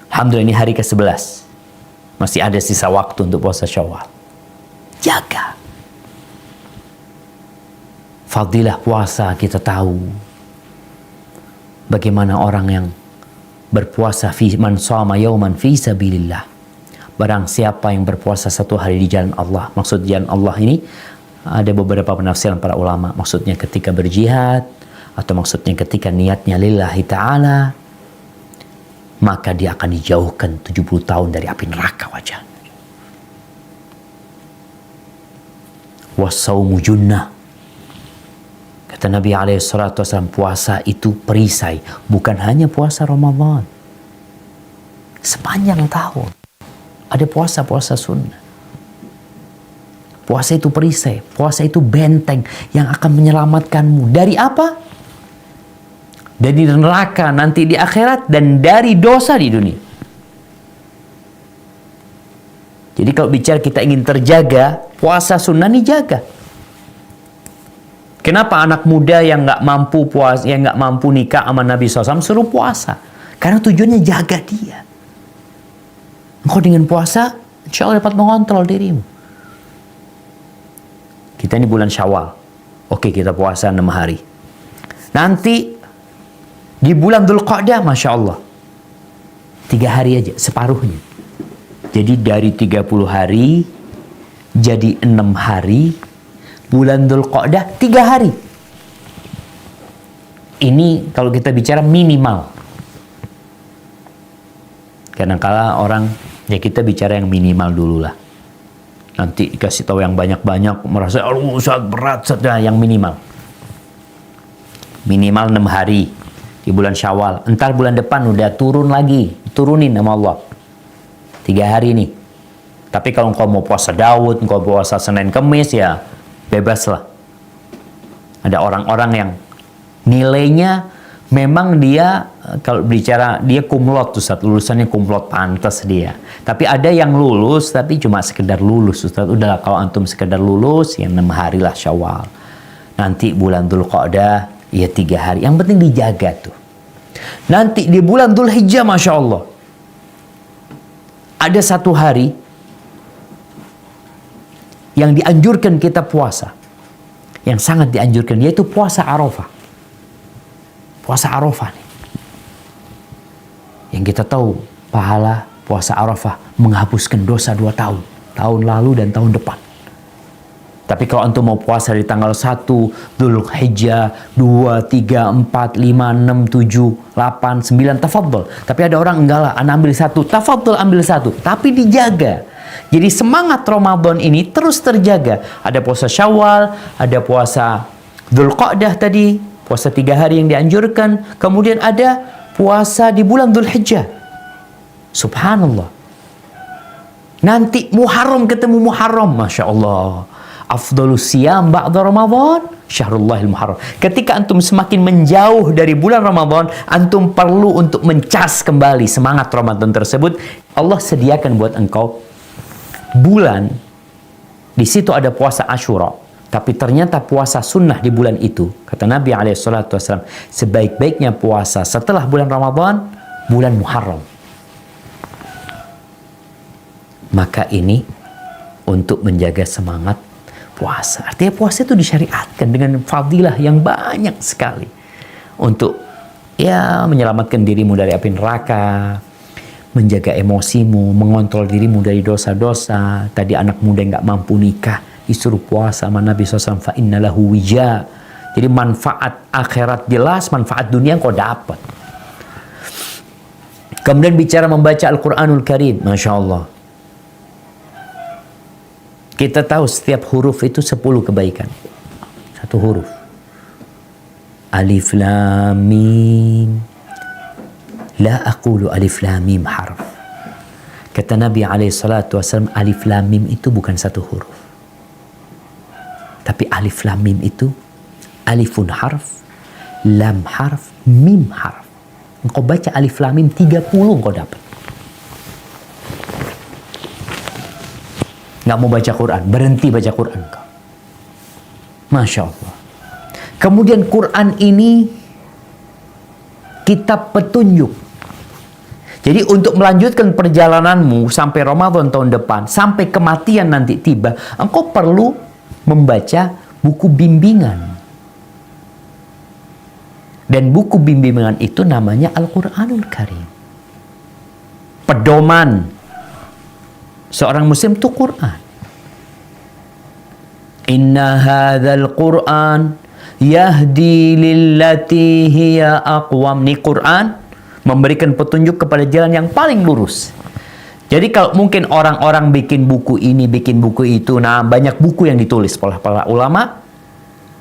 Alhamdulillah ini hari ke-11. Masih ada sisa waktu untuk puasa Syawal. Jaga. Fadilah puasa kita tahu. Bagaimana orang yang berpuasa, man shama yauman fi sabilillah. Barang siapa yang berpuasa satu hari di jalan Allah. Maksud jalan Allah ini ada beberapa penafsiran para ulama. Maksudnya ketika berjihad, atau maksudnya ketika niatnya lillahi ta'ala, maka dia akan dijauhkan 70 tahun dari api neraka wajah. Wassaumu junnah. Kata Nabi SAW, puasa itu perisai. Bukan hanya puasa Ramadan. Sepanjang tahun ada puasa-puasa sunnah. Puasa itu perisai. Puasa itu benteng yang akan menyelamatkanmu. Dari apa? Dari neraka nanti di akhirat, dan dari dosa di dunia. Jadi kalau bicara kita ingin terjaga, puasa sunnah nih jaga. Kenapa anak muda yang nggak mampu puasa, yang nggak mampu nikah sama Nabi SAW suruh puasa? Karena tujuannya jaga dia. Engkau dengan puasa, insya Allah dapat mengontrol dirimu. Kita ini bulan Syawal. Oke, kita puasa 6 hari. Nanti di bulan Dzulqa'dah, Masya Allah, 3 hari aja, separuhnya. Jadi dari 30 hari, jadi 6 hari. Bulan Dzulqa'dah 3 hari. Ini kalau kita bicara minimal. Kadang-kala orang, ya kita bicara yang minimal dulu lah. Nanti dikasih tahu yang banyak-banyak, merasa, aduh Ustaz berat, Ustaz. Yang minimal. Minimal 6 hari di bulan Syawal. Entar bulan depan udah turun lagi. Turunin sama Allah. 3 hari nih. Tapi kalau engkau mau puasa Daud, engkau puasa Senin Kemis, ya bebas lah. Ada orang-orang yang nilainya memang dia, kalau bicara dia kumlot, Ustaz, lulusannya kumlot, pantas dia. Tapi ada yang lulus tapi cuma sekedar lulus, Ustaz. Udahlah, kalau antum sekedar lulus ya 6 hari lah Syawal. Nanti bulan Dzulqa'dah ya 3 hari. Yang penting dijaga tuh. Nanti di bulan Dzulhijjah, Masya Allah, ada 1 hari yang dianjurkan kita puasa, yang sangat dianjurkan, yaitu puasa Arafah. puasa Arafah nih. Yang kita tahu pahala puasa Arafah menghapuskan dosa 2 tahun. Tahun lalu dan tahun depan. Tapi kalau antum mau puasa di tanggal 1 Dzulhijjah 2, 3, 4, 5, 6, 7, 8, 9, tafadhol. Tapi ada orang enggak lah, ana ambil 1. Tafadhol ambil 1. Tapi dijaga. Jadi semangat Ramadan ini terus terjaga. Ada puasa Syawal, ada puasa Dzulqa'dah tadi, puasa 3 hari yang dianjurkan. Kemudian ada puasa di bulan Dzulhijjah. Subhanallah. Nanti Muharram ketemu Muharram, Masya Allah. Afdalus siyam ba'da Ramadan Syahrullahil Muharram. Ketika antum semakin menjauh dari bulan Ramadan, antum perlu untuk mencas kembali semangat Ramadan tersebut. Allah sediakan buat engkau bulan, di situ ada puasa Asyura, tapi ternyata puasa sunnah di bulan itu, kata Nabi SAW, sebaik-baiknya puasa setelah bulan Ramadan, bulan Muharram. Maka ini untuk menjaga semangat puasa. Artinya puasa itu disyariatkan dengan fadilah yang banyak sekali untuk ya menyelamatkan dirimu dari api neraka, menjaga emosimu, mengontrol dirimu dari dosa-dosa. Tadi anak muda yang nggak mampu nikah disuruh puasa sama Nabi SAW, fa inna lahu wija. Jadi manfaat akhirat jelas, manfaat dunia kau dapat. Kemudian bicara membaca Al-Quranul Karim, Masya Allah. Kita tahu setiap huruf itu 10 kebaikan. Satu huruf. Alif Lam Mim. La aqulu alif lam mim harf. Kata Nabi SAW, alif lam mim itu bukan satu huruf. Tapi alif lam mim itu alifun harf, lam harf, mim harf. Engkau baca alif lam mim 30 engkau dapat. Nggak mau baca Quran, berhenti baca Quran kau. Masya Allah. Kemudian Quran ini kitab petunjuk. Jadi untuk melanjutkan perjalananmu sampai Ramadan tahun depan, sampai kematian nanti tiba, engkau perlu membaca buku bimbingan. Dan buku bimbingan itu namanya Al-Quranul Karim. Pedoman seorang muslim itu Quran. Inna hadzal Quran yahdi lillati hiya aqwam. Ni Quran memberikan petunjuk kepada jalan yang paling lurus. Jadi kalau mungkin orang-orang bikin buku ini, bikin buku itu, nah banyak buku yang ditulis oleh para ulama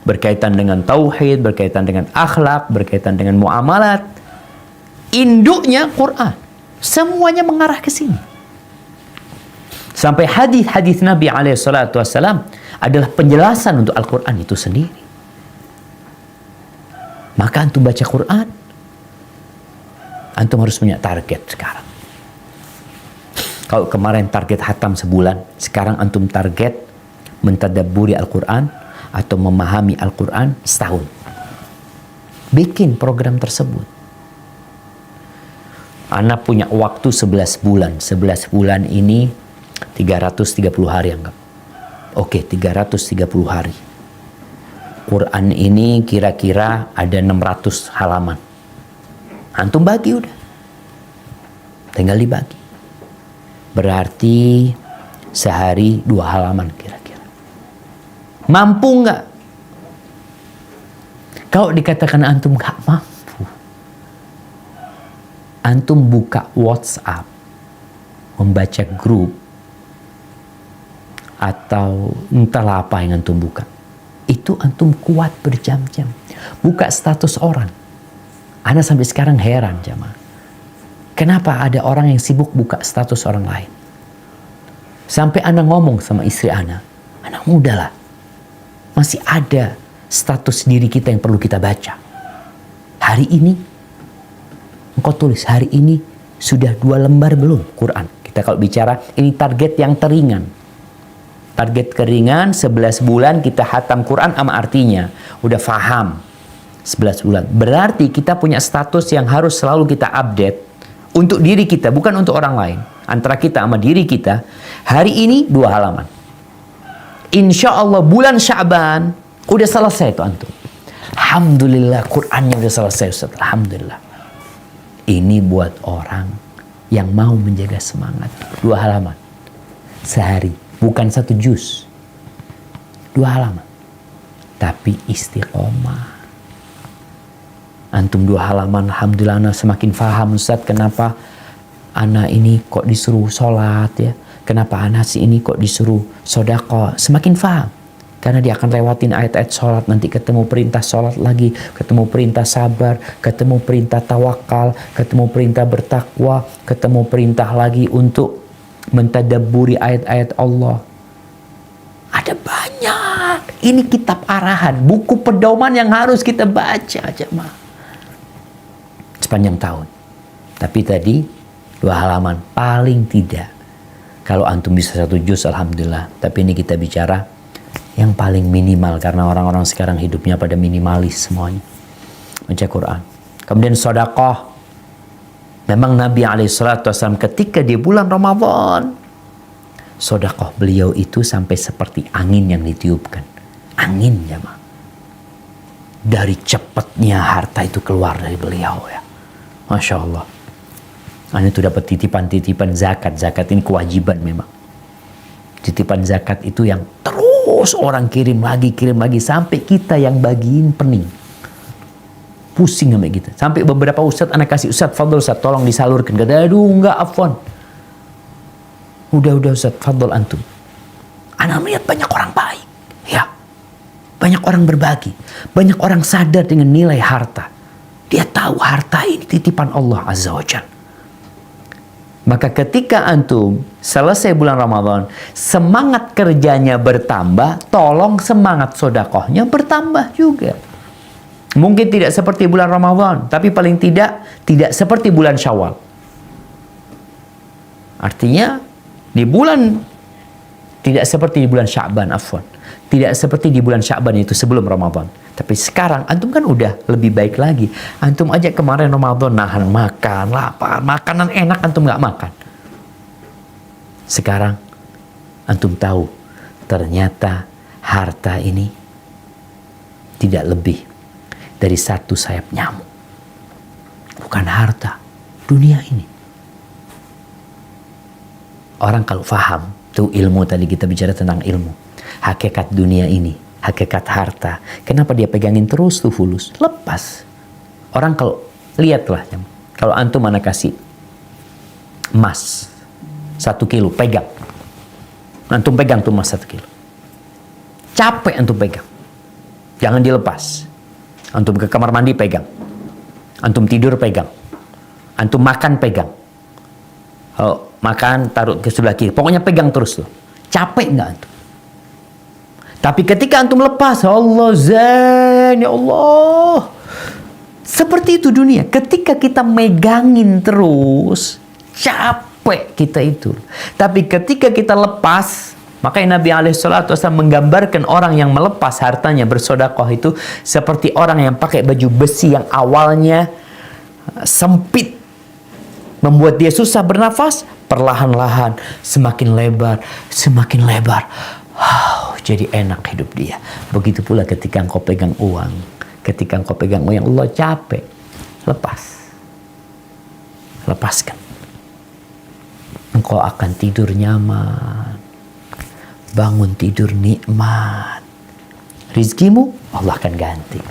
berkaitan dengan tauhid, berkaitan dengan akhlak, berkaitan dengan muamalat. Induknya Quran. Semuanya mengarah ke sini. Sampai hadis-hadis Nabi SAW adalah penjelasan untuk Al-Quran itu sendiri. Maka antum baca Quran, antum harus punya target sekarang. Kalau kemarin target hatam sebulan, sekarang antum target mentadabburi Al-Quran atau memahami Al-Quran setahun. Bikin program tersebut. Ana punya waktu 11 bulan. 11 bulan ini 330 hari anggap. Oke, 330 hari. Quran ini kira-kira ada 600 halaman. Antum bagi udah. Tinggal dibagi. Berarti sehari 2 halaman kira-kira. Mampu nggak? Kalau dikatakan antum nggak mampu, antum buka WhatsApp, membaca grup, atau entahlah apa yang antum buka. Itu antum kuat berjam-jam. Buka status orang. Ana sampai sekarang heran jamaah. Kenapa ada orang yang sibuk buka status orang lain? Sampai ana ngomong sama istri ana, anak muda lah. Masih ada status diri kita yang perlu kita baca. Hari ini, engkau tulis hari ini sudah 2 lembar belum Quran? Kita kalau bicara, ini target yang teringan. Target keringan 11 bulan kita hatam Quran sama artinya. Udah faham 11 bulan. Berarti kita punya status yang harus selalu kita update untuk diri kita, bukan untuk orang lain. Antara kita sama diri kita. Hari ini 2 halaman. Insya Allah bulan Sya'ban udah selesai tuh antum. Alhamdulillah Qurannya udah selesai Ustaz. Alhamdulillah. Ini buat orang yang mau menjaga semangat. 2 halaman sehari, bukan 1 juz. 2 halaman. Tapi istiqomah. Antum 2 halaman, alhamdulillah ana semakin faham Ustaz kenapa ana ini kok disuruh sholat ya. Kenapa ana si ini kok disuruh sodaqah. Semakin faham. Karena dia akan lewatin ayat-ayat sholat, nanti ketemu perintah sholat lagi, ketemu perintah sabar, ketemu perintah tawakal, ketemu perintah bertakwa, ketemu perintah lagi untuk mentadabburi ayat-ayat Allah. Ada banyak. Ini kitab arahan, buku pedoman yang harus kita baca jemaah sepanjang tahun. Tapi tadi 2 halaman paling tidak. Kalau antum bisa 1 juz alhamdulillah. Tapi ini kita bicara yang paling minimal, karena orang-orang sekarang hidupnya pada minimalis semuanya. Baca Quran. Kemudian sedekah. Memang Nabi SAW ketika di bulan Ramadan, sedekah beliau itu sampai seperti angin yang ditiupkan. Angin ya ma. Dari cepatnya harta itu keluar dari beliau ya. Masya Allah. Anda itu dapat titipan-titipan zakat. Zakat ini kewajiban memang. Titipan zakat itu yang terus orang kirim lagi sampai kita yang bagiin pening. Pusing sampai gitu. Sampai beberapa ustadz anak kasih, Ustadz fadl Ustadz tolong disalurkan. Kata aduh enggak afwan. Udah Ustadz fadl antum. Anak melihat banyak orang baik. Ya. Banyak orang berbagi. Banyak orang sadar dengan nilai harta. Dia tahu harta ini titipan Allah Azza wa Jalla. Maka ketika antum selesai bulan Ramadan, semangat kerjanya bertambah, tolong semangat sedekahnya bertambah juga. Mungkin tidak seperti bulan Ramadan, tapi paling tidak seperti bulan Syawal. Artinya di bulan tidak seperti di bulan Sya'ban, afwan. Tidak seperti di bulan Sya'ban itu sebelum Ramadan. Tapi sekarang antum kan udah lebih baik lagi. Antum aja kemarin Ramadan nahan makan, lapar, makanan enak antum nggak makan. Sekarang antum tahu ternyata harta ini tidak lebih dari 1 sayap nyamuk. Bukan harta, dunia ini. Orang kalau faham, tuh ilmu tadi kita bicara tentang ilmu. Hakikat dunia ini, hakikat harta. Kenapa dia pegangin terus tuh fulus? Lepas. Orang kalau lihatlah, kalau antum mana kasih emas 1 kilo, pegang. Antum pegang tuh emas 1 kilo. Capek antum pegang. Jangan dilepas. Antum ke kamar mandi pegang. Antum tidur pegang. Antum makan pegang. Oh, makan taruh ke sebelah kiri. Pokoknya pegang terus tuh. Capek nggak antum? Tapi ketika antum lepas, Allah Zain, ya Allah. Seperti itu dunia. Ketika kita megangin terus, capek kita itu. Tapi ketika kita lepas, makanya Nabi SAW menggambarkan orang yang melepas hartanya bersedekah itu seperti orang yang pakai baju besi yang awalnya sempit, membuat dia susah bernafas, perlahan-lahan semakin lebar, semakin lebar. Jadi enak hidup dia. Begitu pula ketika engkau pegang uang. Ketika engkau pegang uang, Allah capek. Lepas. Lepaskan. Engkau akan tidur nyaman. Bangun tidur nikmat. Rizkimu Allah akan ganti.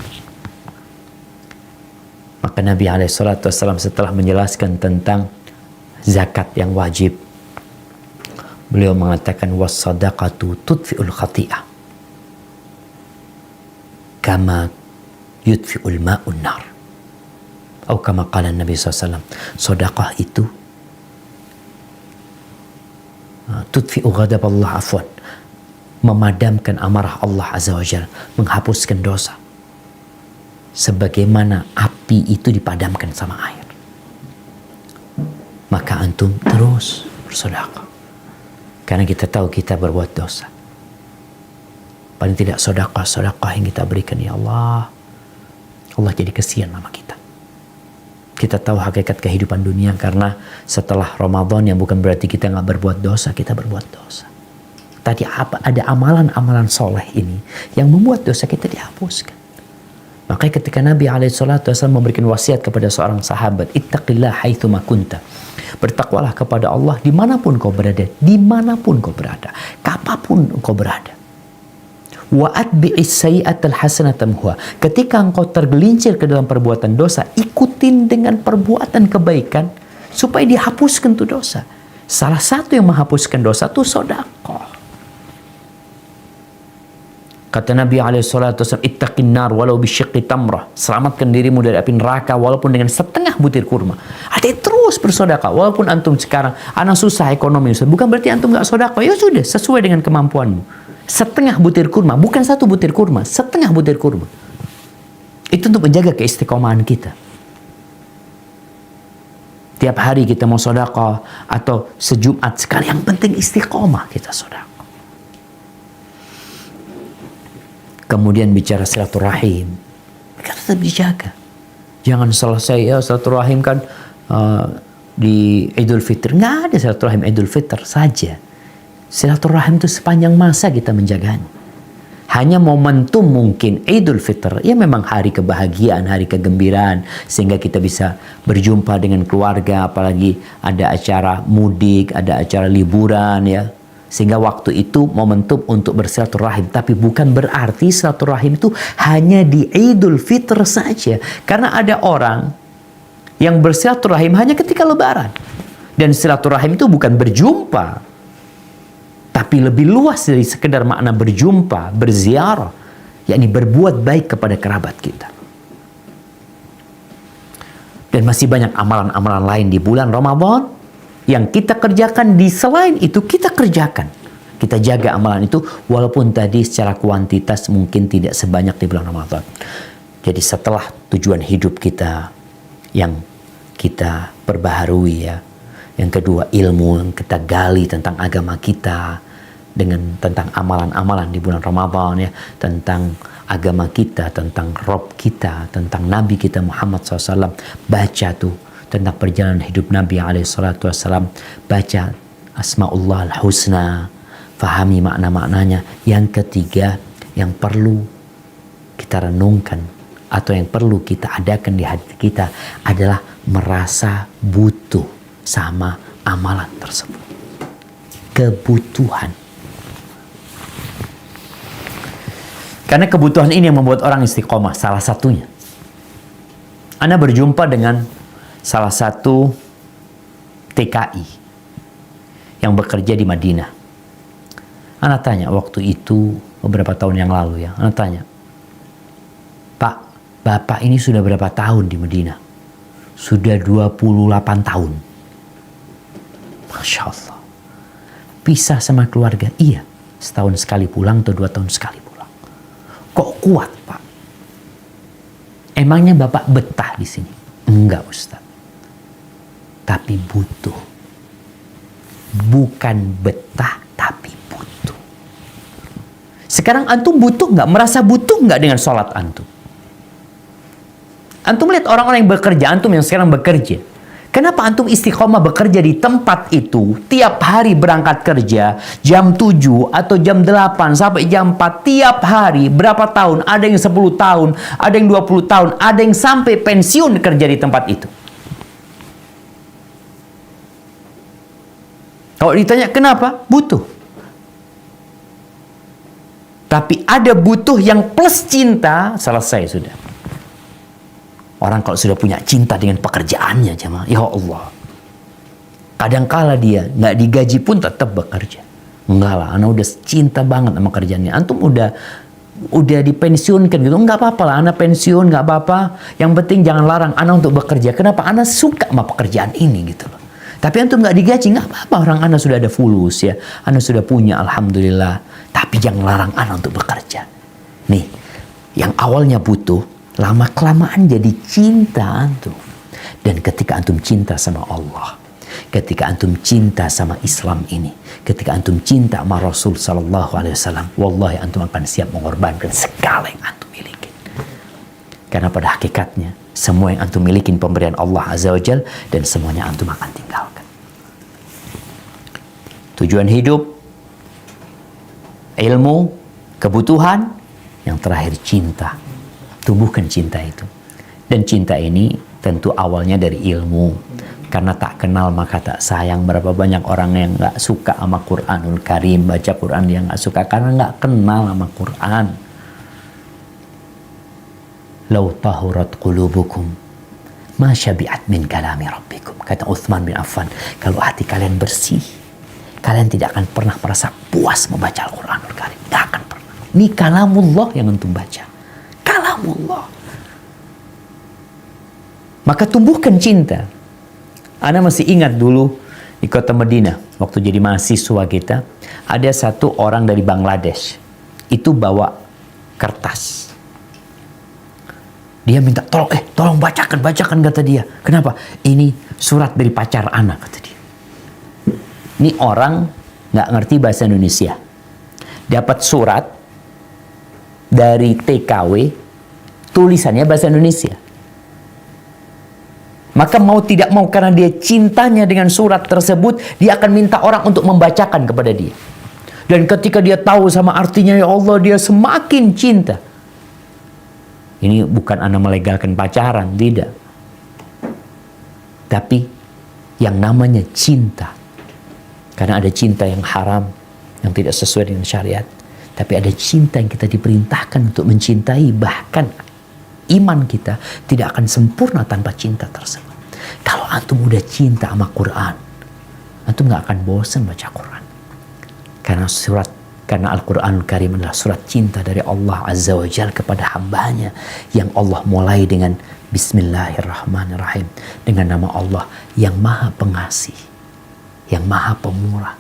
Maka Nabi SAW setelah menjelaskan tentang zakat yang wajib, beliau mengatakan was-sadaqatu tudfi'ul khati'ah kama yudfi'ul ma'un nar. Atau kama qala Nabi SAW, sedekah itu tudfi'u ghadab Allah, afwan, memadamkan amarah Allah Azza wa Jalla, menghapuskan dosa. Sebagaimana api itu dipadamkan sama air. Maka antum terus bersedekah. Karena kita tahu kita berbuat dosa. Paling tidak sedekah yang kita berikan, ya Allah. Allah jadi kesian sama kita. Kita tahu hakikat kehidupan dunia karena setelah Ramadan, yang bukan berarti kita nggak berbuat dosa, kita berbuat dosa. Tadi ada amalan-amalan soleh ini yang membuat dosa kita dihapuskan. Makanya ketika Nabi SAW memberikan wasiat kepada seorang sahabat, ittaqillah haitsuma kunta. Bertakwalah kepada Allah dimanapun kau berada, dimanapun kau berada, kapanpun kau berada. Wa atbi'is sayyi'atal hasanata tamhuha. Ketika engkau tergelincir ke dalam perbuatan dosa, ikutin dengan perbuatan kebaikan supaya dihapuskan tuh dosa. Salah satu yang menghapuskan dosa itu sedekah. Kata Nabi SAW, ittaqin nar walau bisyiqqi tamrah. Selamatkan dirimu dari api neraka walaupun dengan setengah butir kurma. Artinya terus bersedekah. Walaupun antum sekarang anak susah ekonomi, bukan berarti antum gak sedekah. Ya sudah, sesuai dengan kemampuanmu. Setengah butir kurma, bukan satu butir kurma, setengah butir kurma. Itu untuk menjaga keistiqomahan kita. Tiap hari kita mau sedekah atau sejumat sekali, yang penting istiqomah kita sedekah. Kemudian bicara silaturahim, kita tetap dijaga. Jangan selesai ya silaturahim kan di Idul Fitri. Nggak ada silaturahim Idul Fitri saja. Silaturahim itu sepanjang masa kita menjaganya. Hanya momentum mungkin Idul Fitri, ya memang hari kebahagiaan, hari kegembiraan, sehingga kita bisa berjumpa dengan keluarga, apalagi ada acara mudik, ada acara liburan ya. Sehingga waktu itu momentum untuk bersilaturahim. Tapi bukan berarti silaturahim itu hanya di Idul Fitr saja. Karena ada orang yang bersilaturahim hanya ketika lebaran. Dan silaturahim itu bukan berjumpa. Tapi lebih luas dari sekedar makna berjumpa, berziarah. Yakni berbuat baik kepada kerabat kita. Dan masih banyak amalan-amalan lain di bulan Ramadan yang kita kerjakan, di selain itu kita kerjakan. Kita jaga amalan itu walaupun tadi secara kuantitas mungkin tidak sebanyak di bulan Ramadan. Jadi setelah tujuan hidup kita yang kita perbaharui ya. Yang kedua ilmu yang kita gali tentang agama kita, dengan tentang amalan-amalan di bulan Ramadan ya, tentang agama kita, tentang Rob kita, tentang Nabi kita Muhammad SAW. Baca tuh tentang perjalanan hidup Nabi SAW, baca Asma'ullah al-Husna, fahami makna-maknanya. Yang ketiga yang perlu kita renungkan atau yang perlu kita adakan di hati kita adalah merasa butuh sama amalan tersebut. Kebutuhan. Karena kebutuhan ini yang membuat orang istiqomah. Salah satunya, Anda berjumpa dengan salah satu TKI yang bekerja di Madinah. Ana tanya waktu itu beberapa tahun yang lalu ya. Ana tanya, Pak, Bapak ini sudah berapa tahun di Madinah? Sudah 28 tahun. Masya Allah. Pisah sama keluarga? Iya. Setahun sekali pulang atau 2 tahun sekali pulang. Kok kuat, Pak? Emangnya Bapak betah di sini? Enggak, Ustaz. Tapi butuh. Bukan betah, tapi butuh. Sekarang antum butuh nggak? Merasa butuh nggak dengan sholat antum? Antum lihat orang-orang yang bekerja, antum yang sekarang bekerja. Kenapa antum istiqomah bekerja di tempat itu? Tiap hari berangkat kerja, jam 7 atau jam 8 sampai jam 4. Tiap hari, berapa tahun? Ada yang 10 tahun, ada yang 20 tahun, ada yang sampai pensiun kerja di tempat itu. Kalau ditanya kenapa? Butuh. Tapi ada butuh yang plus cinta, selesai sudah. Orang kalau sudah punya cinta dengan pekerjaannya, jemaah, ya Allah. Kadangkala dia nggak digaji pun tetap bekerja. Enggak lah, anak udah cinta banget sama kerjaannya. Antum udah dipensiunkan gitu, nggak apa-apa lah, anak pensiun nggak apa-apa. Yang penting jangan larang anak untuk bekerja. Kenapa? Anak suka sama pekerjaan ini gitu loh. Tapi antum nggak digaji, nggak apa-apa. Orang anak sudah ada fulus ya, anak sudah punya, alhamdulillah. Tapi jangan larang anak untuk bekerja. Nih, yang awalnya butuh, lama-kelamaan jadi cinta antum. Dan ketika antum cinta sama Allah, ketika antum cinta sama Islam ini, ketika antum cinta sama Rasul Sallallahu Alaihi Wasallam, wallahi antum akan siap mengorbankan segala yang antum miliki. Karena pada hakikatnya semua yang antum miliki pemberian Allah Azza wa Jal, dan semuanya antum akan tinggalkan. Tujuan hidup, ilmu, kebutuhan, yang terakhir cinta. tumbuhkan cinta itu. Dan cinta ini tentu awalnya dari ilmu. Karena tak kenal maka tak sayang. Berapa banyak orang yang gak suka sama Quranul Karim, baca Quran dia gak suka karena gak kenal sama Quran. Lau tahurat qulubukum ma syabi'at min kalami rabbikum. Kata Uthman bin Affan, kalau hati kalian bersih, kalian tidak akan pernah merasa puas membaca Al-Quranul Karim. Gak akan pernah. Ini kalamullah yang antum baca. Kalamullah. Maka tumbuhkan cinta. Ana masih ingat dulu di kota Madinah, waktu jadi mahasiswa kita, ada satu orang dari Bangladesh. Itu bawa kertas. Dia minta, tolong bacakan kata dia. Kenapa? Ini surat dari pacar Ana, kata dia. Ini orang nggak ngerti bahasa Indonesia. Dapat surat dari TKW, tulisannya bahasa Indonesia. Maka mau tidak mau karena dia cintanya dengan surat tersebut, dia akan minta orang untuk membacakan kepada dia. Dan ketika dia tahu sama artinya, ya Allah, dia semakin cinta. Ini bukan Ana melegalkan pacaran, tidak. Tapi yang namanya cinta. Karena ada cinta yang haram, yang tidak sesuai dengan syariat. Tapi ada cinta yang kita diperintahkan untuk mencintai. Bahkan iman kita tidak akan sempurna tanpa cinta tersebut. Kalau antum udah cinta sama Quran, antum gak akan bosan baca Quran. Karena Al-Quranul Karim adalah surat cinta dari Allah Azza wa Jalla kepada hambanya. Yang Allah mulai dengan Bismillahirrahmanirrahim. Dengan nama Allah yang maha pengasih, yang maha pemurah.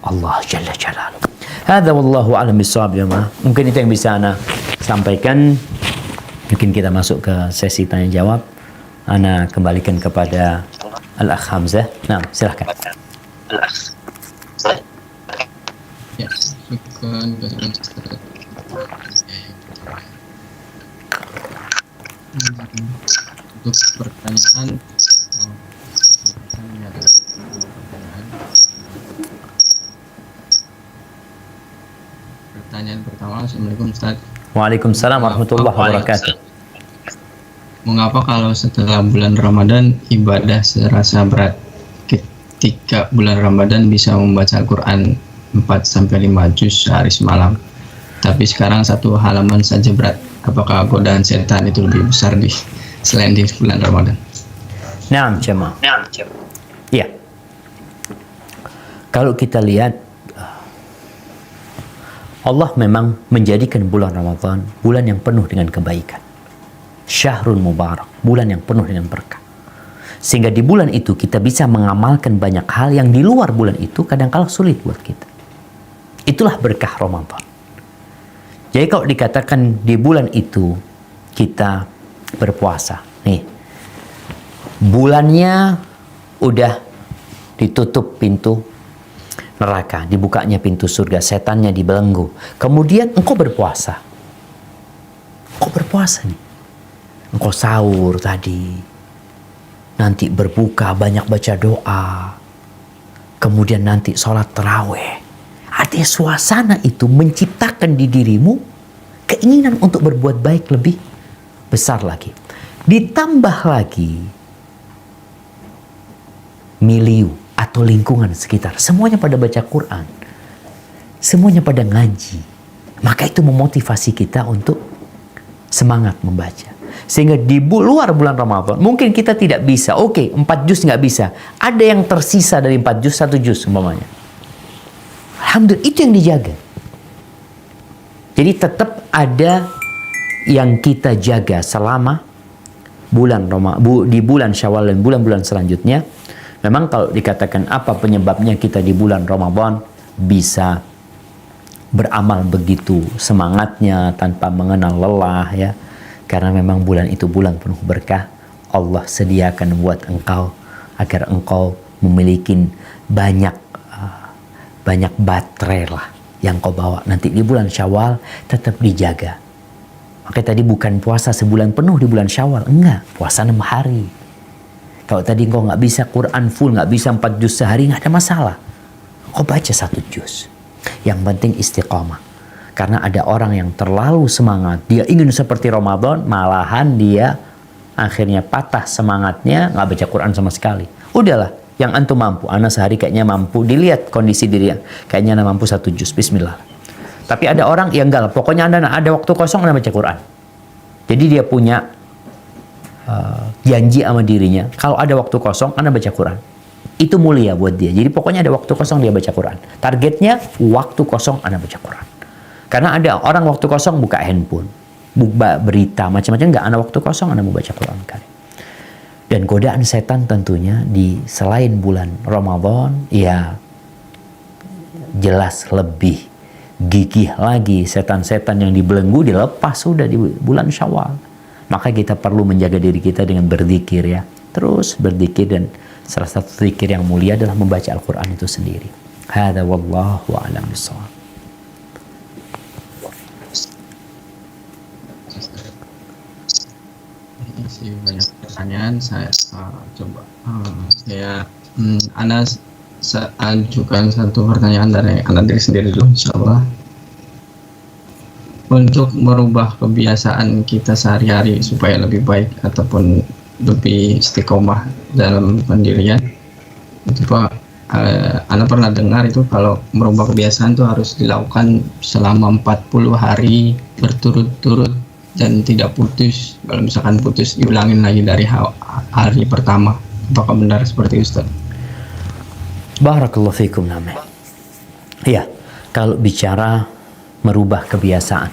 Allah Jalla Jalaluhu. Hadza wallahu a'lam bissawab ya ma. Mungkin itu yang bisa Ana sampaikan. Mungkin kita masuk ke sesi tanya jawab. Ana kembalikan kepada Al-Akh Hamzah. Nah, silahkan. Ya, syukran. Untuk pertanyaan, pertanyaan pertama, Assalamualaikum Ustaz. Waalaikumsalam warahmatullahi wabarakatuh. Mengapa kalau setelah bulan Ramadan ibadah serasa berat? Ketika bulan Ramadan bisa membaca Al-Quran 4-5 juz sehari semalam, tapi sekarang 1 halaman saja berat. Apakah godaan setan itu lebih besar selain di bulan Ramadan? Naam, jemaah. Ya. Kalau kita lihat, Allah memang menjadikan bulan Ramadan bulan yang penuh dengan kebaikan. Syahrul Mubarak, bulan yang penuh dengan berkah. Sehingga di bulan itu kita bisa mengamalkan banyak hal yang di luar bulan itu kadang-kala sulit buat kita. Itulah berkah Ramadan. Jadi kalau dikatakan di bulan itu kita berpuasa, nih, bulannya udah ditutup pintu neraka, dibukanya pintu surga, setannya dibelenggu. Kemudian engkau berpuasa. Engkau berpuasa nih. Engkau sahur tadi. Nanti berbuka, banyak baca doa. Kemudian nanti sholat tarawih. Artinya suasana itu menciptakan di dirimu keinginan untuk berbuat baik lebih besar lagi. Ditambah lagi milieu atau lingkungan sekitar. Semuanya pada baca Quran. Semuanya pada ngaji. Maka itu memotivasi kita untuk semangat membaca. Sehingga di luar bulan Ramadan, mungkin kita tidak bisa. Oke, 4 juz nggak bisa. Ada yang tersisa dari 4 juz, 1 juz umpamanya. Alhamdulillah, itu yang dijaga. Jadi tetap ada yang kita jaga selama bulan di bulan Syawal dan bulan-bulan selanjutnya. Memang kalau dikatakan apa penyebabnya kita di bulan Ramadan bisa beramal begitu semangatnya tanpa mengenal lelah, ya. Karena memang bulan itu bulan penuh berkah. Allah sediakan buat engkau agar engkau memiliki banyak baterai lah yang kau bawa. Nanti di bulan Syawal tetap dijaga. Makanya tadi bukan puasa sebulan penuh di bulan Syawal. Enggak, puasa 6 hari. Kalau tadi engkau nggak bisa Quran full, nggak bisa 4 juz sehari, nggak ada masalah. Kau baca 1 juz. Yang penting istiqamah. Karena ada orang yang terlalu semangat, dia ingin seperti Ramadan, malahan dia akhirnya patah semangatnya, nggak baca Quran sama sekali. Udahlah, yang antum mampu, ana sehari kayaknya mampu, dilihat kondisi dirinya, kayaknya ana mampu 1 juz, bismillah. Tapi ada orang yang enggak, pokoknya anda ada waktu kosong, anda baca Quran. Jadi dia punya janji sama dirinya, kalau ada waktu kosong, anda baca Quran. Itu mulia buat dia. Jadi pokoknya ada waktu kosong dia baca Quran. Targetnya waktu kosong anda baca Quran. Karena ada orang waktu kosong buka handphone, buka berita, macam-macam, enggak, anda waktu kosong anda mau baca Quran kali. Dan godaan setan tentunya di selain bulan Ramadan, ya jelas lebih gigih lagi. Setan-setan yang dibelenggu dilepas sudah di bulan Syawal. Maka kita perlu menjaga diri kita dengan berzikir ya. Terus berzikir, dan salah satu zikir yang mulia adalah membaca Al-Quran itu sendiri. Hadza wallahu a'lam bishawab. Masih banyak pertanyaan, saya coba Anas ajukan satu pertanyaan dari anak diri sendiri dulu, insyaallah. Untuk merubah kebiasaan kita sehari-hari supaya lebih baik ataupun lebih istiqomah dalam pendirian, itu Pak, Anda pernah dengar itu kalau merubah kebiasaan itu harus dilakukan selama 40 hari berturut-turut dan tidak putus. Kalau misalkan putus, diulangin lagi dari hari pertama. Apakah benar seperti itu, Ustaz? Barakallahu fikum namanya. Iya, kalau bicara merubah kebiasaan,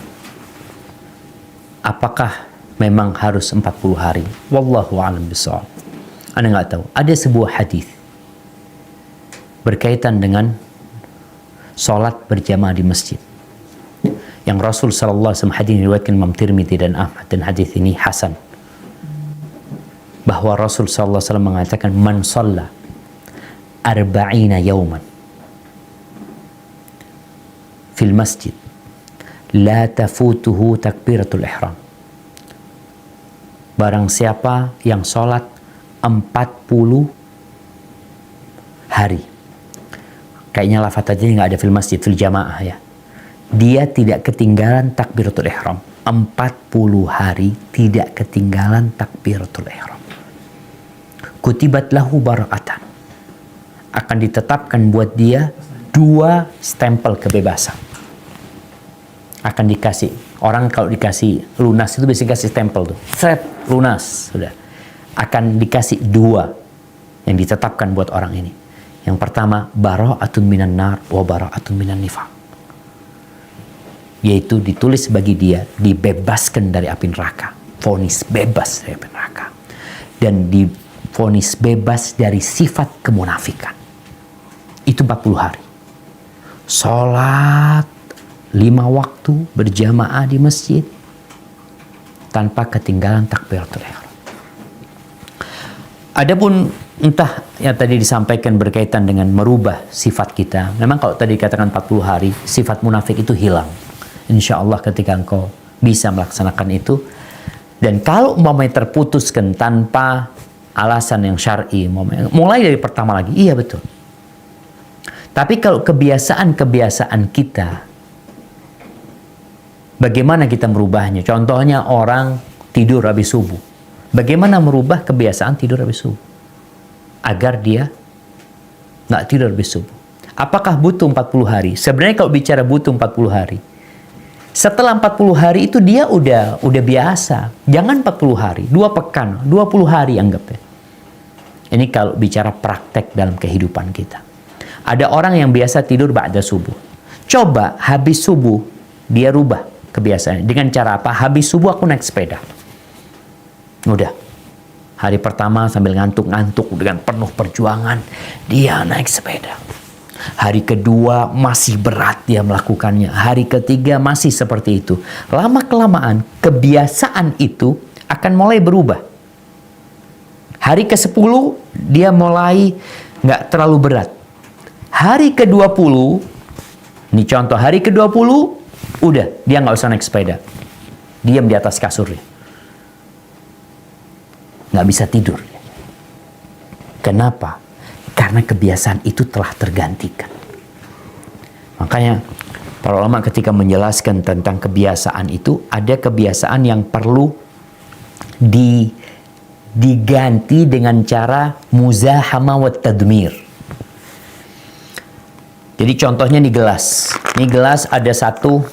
apakah memang harus 40 hari? Wallahu a'lam bishawab. Anda nggak tahu. Ada sebuah hadis berkaitan dengan sholat berjamaah di masjid, yang Rasul sallallahu alaihi wasallam, hadis diriwayatkan Imam Tirmidzi dan Ahmad, dan hadis ini hasan, bahwa Rasul sallallahu alaihi wasallam mengatakan, man shalla arba'ina yawman fil masjid la tafutuhu takbiratul ihram. Barang siapa yang sholat 40 hari, kayaknya lafaz aja nggak ada fil masjid, fil jamaah ya, dia tidak ketinggalan takbiratul ihram. 40 hari tidak ketinggalan takbiratul ihram. Kutibat lahu barakatan, akan ditetapkan buat dia 2 stempel kebebasan. Akan dikasih, orang kalau dikasih lunas itu biasanya kasih stempel tuh, set lunas, sudah akan dikasih 2 yang ditetapkan buat orang ini. Yang pertama, bara'atun minan nar wa bara'atun minan nifaq, yaitu ditulis bagi dia dibebaskan dari api neraka, vonis bebas dari api neraka, dan divonis bebas dari sifat kemunafikan. Itu 40 hari sholat 5 waktu berjamaah di masjid tanpa ketinggalan takbiratul ihram. Adapun entah yang tadi disampaikan berkaitan dengan merubah sifat kita, memang kalau tadi dikatakan 40 hari, sifat munafik itu hilang. Insya Allah ketika engkau bisa melaksanakan itu, dan kalau umpamanya terputuskan tanpa alasan yang syar'i, mulai dari pertama lagi, iya betul. Tapi kalau kebiasaan-kebiasaan kita, bagaimana kita merubahnya? Contohnya orang tidur habis subuh. Bagaimana merubah kebiasaan tidur habis subuh agar dia nggak tidur habis subuh? Apakah butuh 40 hari? Sebenarnya kalau bicara butuh 40 hari, setelah 40 hari itu dia udah biasa. Jangan 40 hari, 2 pekan, 20 hari anggapnya. Ini kalau bicara praktek dalam kehidupan kita. Ada orang yang biasa tidur ba'da subuh. Coba habis subuh dia rubah kebiasaannya. Dengan cara apa? Habis subuh aku naik sepeda. Udah. Hari pertama sambil ngantuk-ngantuk dengan penuh perjuangan, dia naik sepeda. Hari kedua masih berat dia melakukannya. Hari ketiga masih seperti itu. Lama-kelamaan kebiasaan itu akan mulai berubah. Hari ke-10 dia mulai nggak terlalu berat. Hari ke-20, ini contoh, hari ke-20 udah dia nggak usah naik sepeda. Diam di atas kasurnya. Nggak bisa tidur. Kenapa? Karena kebiasaan itu telah tergantikan. Makanya Para ulama ketika menjelaskan tentang kebiasaan itu, ada kebiasaan yang perlu diganti dengan cara muzahama wa tadmir. Jadi contohnya di gelas. Ini gelas ada satu,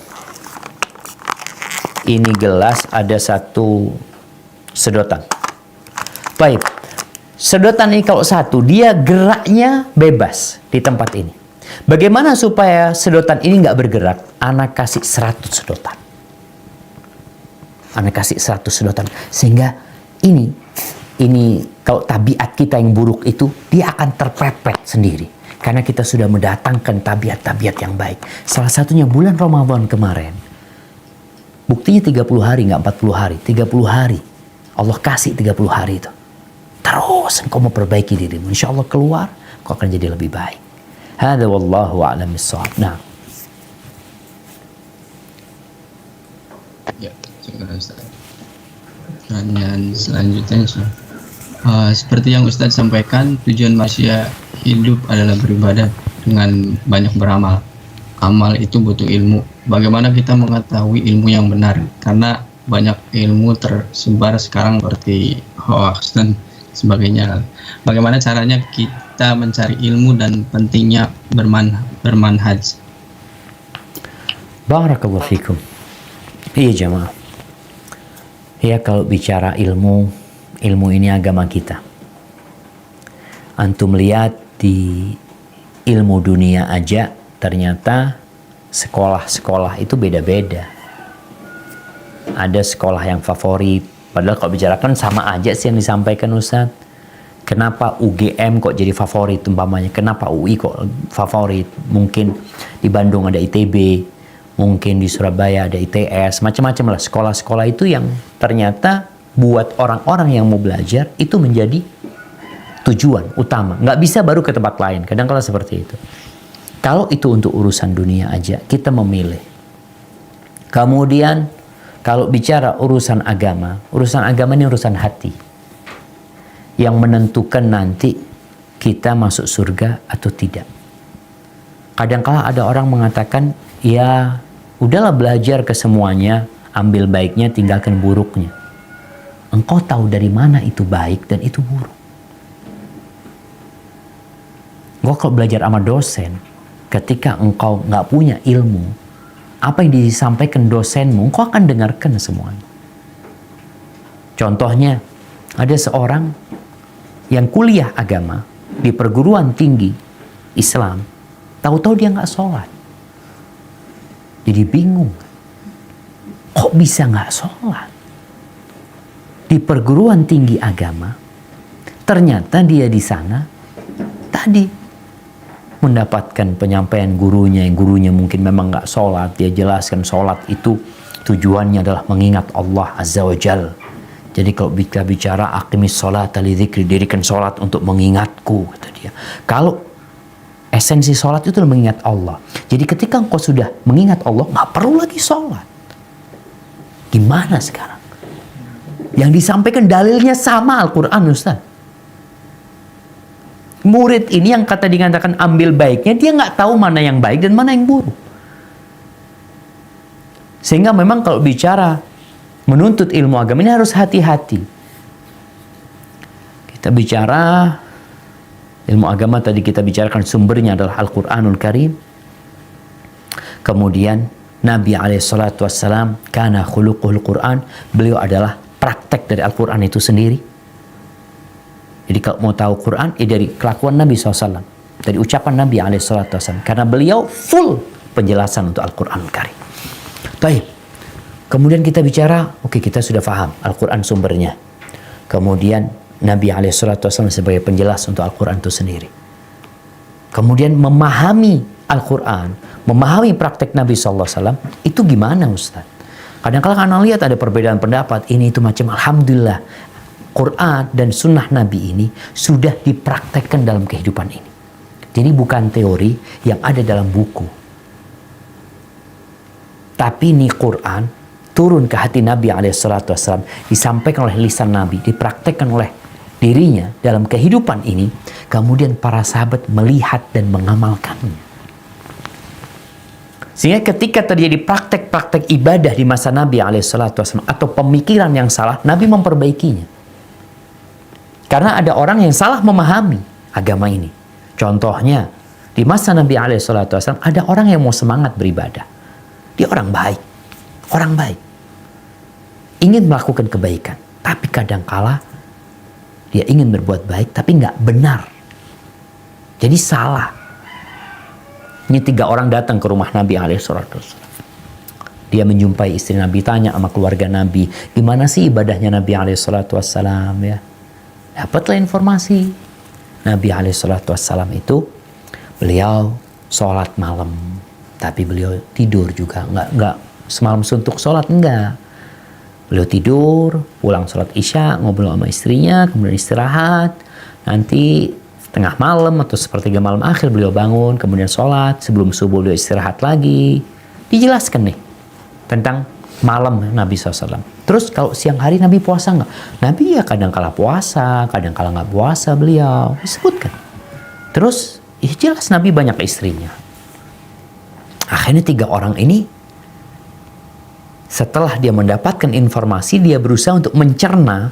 ini gelas ada satu sedotan. Baik, sedotan ini kalau satu, dia geraknya bebas di tempat ini. Bagaimana supaya sedotan ini nggak bergerak? Anak kasih 100 sedotan. Anak kasih 100 sedotan. Sehingga ini kalau tabiat kita yang buruk itu, dia akan terpepet sendiri. Karena kita sudah mendatangkan tabiat-tabiat yang baik. Salah satunya bulan Ramadan kemarin. Buktinya 30 hari, nggak 40 hari. 30 hari. Allah kasih 30 hari itu. Terus engkau memperbaiki dirimu. Insya Allah keluar, engkau akan jadi lebih baik. Hada wallahu a'lam bissawab. Nah. Ya, terima kasih. Pertanyaan selanjutnya, seperti yang Ustadz sampaikan, tujuan manusia hidup adalah beribadah dengan banyak beramal. Amal itu butuh ilmu. Bagaimana kita mengetahui ilmu yang benar? Karena banyak ilmu tersebar sekarang seperti hoax dan sebagainya. Bagaimana caranya kita mencari ilmu dan pentingnya bermanhaj? Barakallahu fikum. Iya jamaah. Ya kalau bicara ilmu ini agama kita. Antum lihat di ilmu dunia aja ternyata sekolah-sekolah itu beda-beda. Ada sekolah yang favorit. Padahal kalau bicarakan sama aja sih yang disampaikan Ustadz. Kenapa UGM kok jadi favorit umpamanya? Kenapa UI kok favorit? Mungkin di Bandung ada ITB, mungkin di Surabaya ada ITS, macam-macam lah sekolah-sekolah itu yang ternyata buat orang-orang yang mau belajar itu menjadi tujuan utama. Nggak bisa baru ke tempat lain. Kadang-kadang seperti itu. Kalau itu untuk urusan dunia aja, kita memilih. Kemudian kalau bicara urusan agama ini urusan hati. Yang menentukan nanti kita masuk surga atau tidak. Kadang-kala ada orang mengatakan, ya udahlah belajar ke semuanya, ambil baiknya, tinggalkan buruknya. Engkau tahu dari mana itu baik dan itu buruk. Engkau kalau belajar sama dosen, ketika engkau nggak punya ilmu, apa yang disampaikan dosenmu, engkau akan dengarkan semuanya. Contohnya, ada seorang yang kuliah agama di perguruan tinggi Islam, tahu-tahu dia nggak sholat. Jadi bingung, kok bisa nggak sholat? Di perguruan tinggi agama, ternyata dia di sana tadi mendapatkan penyampaian gurunya, yang gurunya mungkin memang nggak sholat. Dia jelaskan sholat itu tujuannya adalah mengingat Allah Azza wa Jal. Jadi kalau kita bicara aqimis sholata li dzikri, dirikan sholat untuk mengingatku, kata dia. Kalau esensi sholat itu adalah mengingat Allah. Jadi ketika engkau sudah mengingat Allah, nggak perlu lagi sholat. Gimana sekarang? Yang disampaikan dalilnya sama Al-Quran, Ustaz. Murid ini yang kata dikatakan ambil baiknya, dia nggak tahu mana yang baik dan mana yang buruk. Sehingga memang kalau bicara menuntut ilmu agama ini harus hati-hati. Kita bicara ilmu agama, tadi kita bicarakan sumbernya adalah Al-Quranul Karim. Kemudian Nabi SAW, kana khuluquhul Quran, beliau adalah praktek dari Al-Quran itu sendiri. Jadi kalau mau tahu Quran, dari kelakuan Nabi SAW, dari ucapan Nabi SAW, karena beliau full penjelasan untuk Al-Quranul Karim. Baik. Kemudian kita bicara, oke, kita sudah paham Al-Quran sumbernya. Kemudian Nabi SAW sebagai penjelas untuk Al-Quran itu sendiri. Kemudian memahami Al-Quran, memahami praktek Nabi SAW, itu gimana Ustaz? Kadang-kadang anak lihat ada perbedaan pendapat, ini itu macam. Alhamdulillah, Quran dan sunnah Nabi ini sudah dipraktekkan dalam kehidupan ini. Jadi bukan teori yang ada dalam buku. Tapi ini Quran turun ke hati Nabi SAW, disampaikan oleh lisan Nabi, dipraktekkan oleh dirinya dalam kehidupan ini, kemudian para sahabat melihat dan mengamalkannya. Sehingga ketika terjadi praktek-praktek ibadah di masa Nabi SAW atau pemikiran yang salah, Nabi memperbaikinya. Karena ada orang yang salah memahami agama ini. Contohnya, di masa Nabi SAW ada orang yang mau semangat beribadah. Dia orang baik. Orang baik. Ingin melakukan kebaikan. Tapi kadangkala dia ingin berbuat baik tapi nggak benar. Jadi salah. Ini 3 orang datang ke rumah Nabi SAW. Dia menjumpai istri Nabi, tanya sama keluarga Nabi, gimana sih ibadahnya Nabi SAW ya? Dapatlah informasi. Nabi SAW itu beliau sholat malam, tapi beliau tidur juga, nggak semalam suntuk sholat, enggak. Beliau tidur, pulang sholat isya, ngobrol sama istrinya, kemudian istirahat. Nanti tengah malam atau sepertiga malam akhir beliau bangun, kemudian sholat, sebelum subuh beliau istirahat lagi. Dijelaskan nih tentang malam Nabi SAW. Terus kalau siang hari Nabi puasa nggak? Nabi ya kadang kala puasa, kadang kala nggak puasa beliau. Disebutkan. Terus ya jelas Nabi banyak istrinya. Akhirnya 3 orang ini setelah dia mendapatkan informasi, dia berusaha untuk mencerna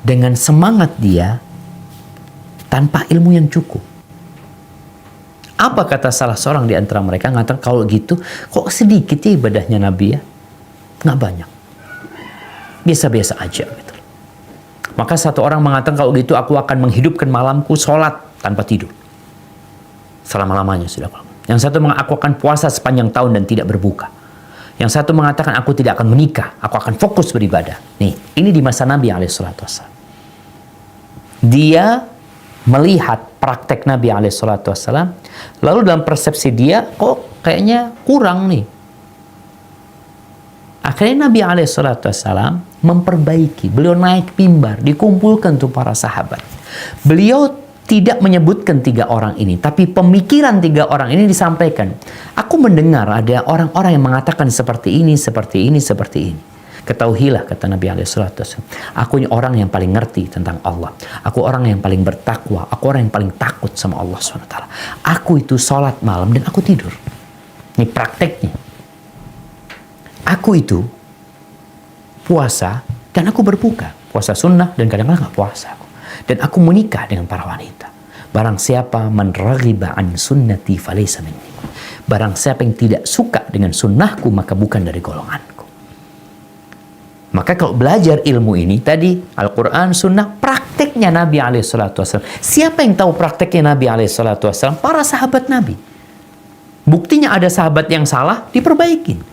dengan semangat dia tanpa ilmu yang cukup. Apa kata salah seorang di antara mereka? Ngatakan, kalau gitu kok sedikit ya ibadahnya Nabi ya? Nggak banyak. Biasa-biasa aja gitu. Maka satu orang mengatakan, kalau gitu aku akan menghidupkan malamku sholat tanpa tidur. Selama-lamanya sudah. Yang satu mengatakan, aku akan puasa sepanjang tahun dan tidak berbuka. Yang satu mengatakan, aku tidak akan menikah, aku akan fokus beribadah. Nih, ini di masa Nabi SAW. Dia melihat praktek Nabi SAW, lalu dalam persepsi dia, kok kayaknya kurang nih. Akhirnya Nabi SAW memperbaiki. Beliau naik mimbar, dikumpulkan tuh para sahabat. Beliau tidak menyebutkan 3 orang ini, tapi pemikiran 3 orang ini disampaikan. Aku mendengar ada orang-orang yang mengatakan seperti ini, seperti ini, seperti ini. Ketahuilah, kata Nabi SAW, aku ini orang yang paling ngerti tentang Allah. Aku orang yang paling bertakwa. Aku orang yang paling takut sama Allah SWT. Aku itu sholat malam dan aku tidur. Ini prakteknya. Aku itu puasa dan aku berbuka. Puasa sunnah dan kadang-kadang nggak puasa aku. Dan aku menikah dengan para wanita. Barang siapa man raghiba an sunnati falaysa minni. Barang siapa yang tidak suka dengan sunnahku, maka bukan dari golonganku. Maka kalau belajar ilmu ini tadi, Al-Quran, Sunnah, prakteknya Nabi SAW. Siapa yang tahu prakteknya Nabi SAW? Para sahabat Nabi. Buktinya ada sahabat yang salah, diperbaikin.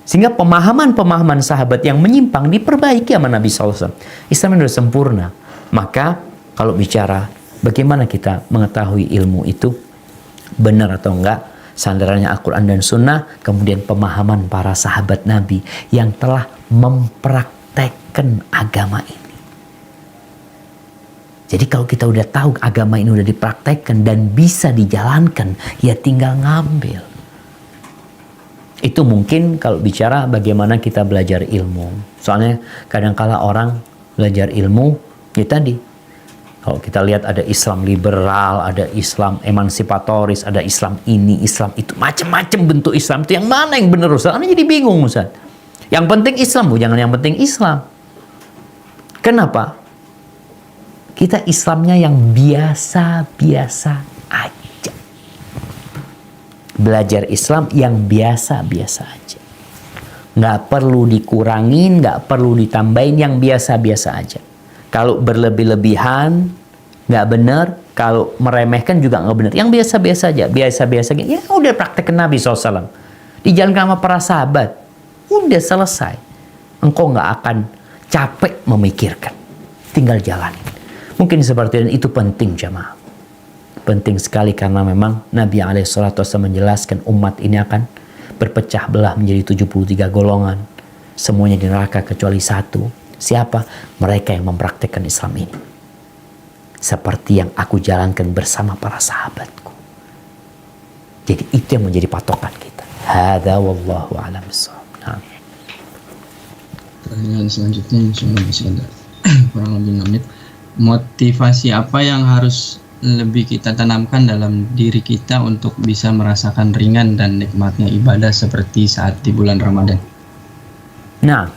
Sehingga pemahaman-pemahaman sahabat yang menyimpang diperbaiki sama Nabi SAW. Islam sudah sempurna. Maka kalau bicara bagaimana kita mengetahui ilmu itu benar atau enggak, sandarannya Al-Quran dan Sunnah, kemudian pemahaman para sahabat Nabi yang telah mempraktekkan agama ini. Jadi kalau kita udah tahu agama ini udah dipraktekkan dan bisa dijalankan, ya tinggal ngambil. Itu mungkin kalau bicara bagaimana kita belajar ilmu. Soalnya kadangkala orang belajar ilmu, ya tadi, kalau kita lihat ada Islam liberal, ada Islam emansipatoris, ada Islam ini, Islam itu, macam-macam bentuk Islam itu yang mana yang benar Ustaz? Anda jadi bingung Ustaz. Yang penting Islam, jangan yang penting Islam. Kenapa? Kita Islamnya yang biasa-biasa aja. Belajar Islam yang biasa-biasa aja. Nggak perlu dikurangin, nggak perlu ditambahin, yang biasa-biasa aja. Kalau berlebih-lebihan, nggak benar. Kalau meremehkan juga nggak benar. Yang biasa-biasa aja. Biasa-biasa aja. Ya udah praktekkan Nabi SAW. Dijalankan sama para sahabat. Udah selesai. Engkau nggak akan capek memikirkan. Tinggal jalanin. Mungkin seperti itu penting jamaah. Penting sekali karena memang Nabi SAW menjelaskan umat ini akan berpecah belah menjadi 73 golongan. Semuanya di neraka kecuali satu. Siapa? Mereka yang mempraktikkan Islam ini. Seperti yang aku jalankan bersama para sahabatku. Jadi itu yang menjadi patokan kita. Hadza wallahu a'lam bissawab. Pertanyaan selanjutnya insya Allah masih ada kurang lebih 6 menit. Motivasi apa yang harus lebih kita tanamkan dalam diri kita untuk bisa merasakan ringan dan nikmatnya ibadah seperti saat di bulan Ramadan. Nah,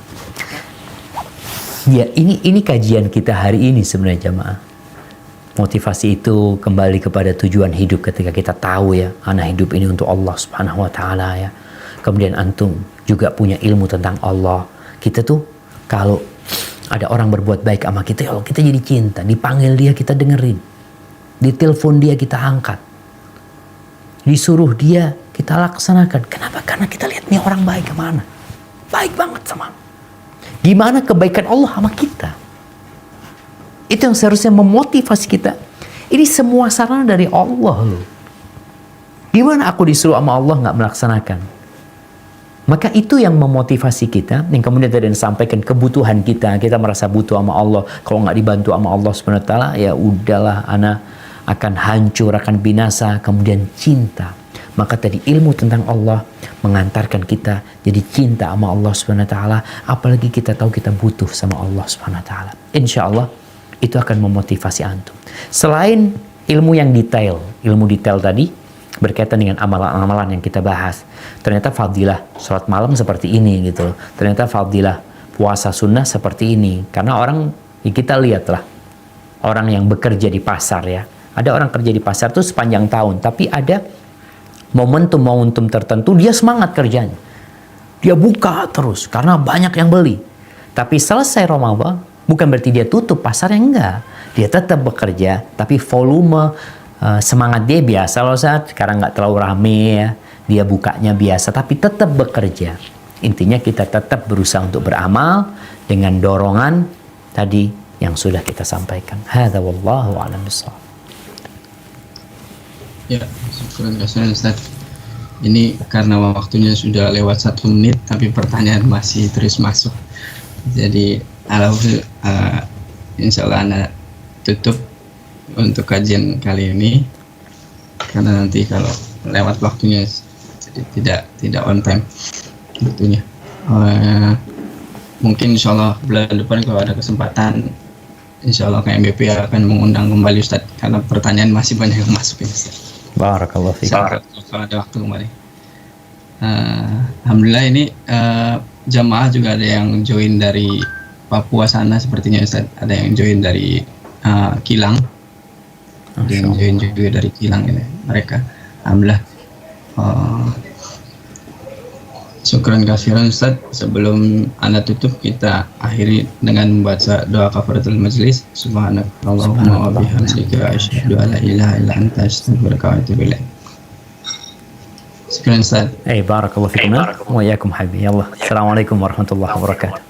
ya ini kajian kita hari ini sebenarnya jamaah. Motivasi itu kembali kepada tujuan hidup ketika kita tahu ya, anak hidup ini untuk Allah Subhanahu wa taala ya. Kemudian antum juga punya ilmu tentang Allah. Kita tuh kalau ada orang berbuat baik sama kita, ya Allah, kita jadi cinta. Dipanggil dia kita dengerin. Ditelepon dia kita angkat. Disuruh dia kita laksanakan. Kenapa? Karena kita lihat nih orang baik kemana. Baik banget sama. Gimana kebaikan Allah sama kita. Itu yang seharusnya memotivasi kita. Ini semua sarana dari Allah loh. Gimana aku disuruh sama Allah nggak melaksanakan? Maka itu yang memotivasi kita, yang kemudian tadi disampaikan kebutuhan kita merasa butuh sama Allah. Kalau nggak dibantu sama Allah Subhanahu wa taala, ya udahlah, ana akan hancur, akan binasa. Kemudian cinta. Maka tadi ilmu tentang Allah mengantarkan kita jadi cinta sama Allah Subhanahu wa taala, apalagi kita tahu kita butuh sama Allah Subhanahu wa taala. Insya Allah itu akan memotivasi antum. Selain ilmu yang detail, ilmu detail tadi berkaitan dengan amalan-amalan yang kita bahas. Ternyata fadilah sholat malam seperti ini gitu. Ternyata fadilah puasa sunnah seperti ini. Karena orang, ya kita lihatlah orang yang bekerja di pasar ya. Ada orang kerja di pasar tuh sepanjang tahun, tapi ada momentum-momentum tertentu dia semangat kerjanya. Dia buka terus karena banyak yang beli. Tapi selesai Ramadan, bukan berarti dia tutup pasarnya, enggak. Dia tetap bekerja, tapi volume semangat dia biasa loh Ustaz, sekarang nggak terlalu rame ya, dia bukanya biasa tapi tetap bekerja. Intinya kita tetap berusaha untuk beramal dengan dorongan tadi yang sudah kita sampaikan. Hadza wallahu a'lam bishawab. Ya, syukuran kasihan Ustaz. Ini karena waktunya sudah lewat 1 menit tapi pertanyaan masih terus masuk. Jadi insya Allah Anda tutup untuk kajian kali ini, karena nanti kalau lewat waktunya tidak on time waktunya. Mungkin insya Allah bulan depan kalau ada kesempatan, insya Allah KMBP akan mengundang kembali Ustaz, karena pertanyaan masih banyak yang masuk ya Ustaz. Barakallahu fiik. Kalau ada waktu kembali. Alhamdulillah ini jamaah juga ada yang join dari Papua sana sepertinya Ustaz, ada yang join dari Kilang. Yang join juga dari Kilang ini mereka. Alhamdulillah. Syukran kasiran Ustaz. Sebelum Anda tutup, kita akhiri dengan membaca doa kafaratul majlis. Subhanakallahumma wa bihamdika asyhadu an la ilaha illa anta astaghfiruka wa atubu ilaik. Syukran Ustaz. Barakallahu fiikum wa iyyakum habibi. Yallah. Assalamualaikum warahmatullahi wabarakatuh.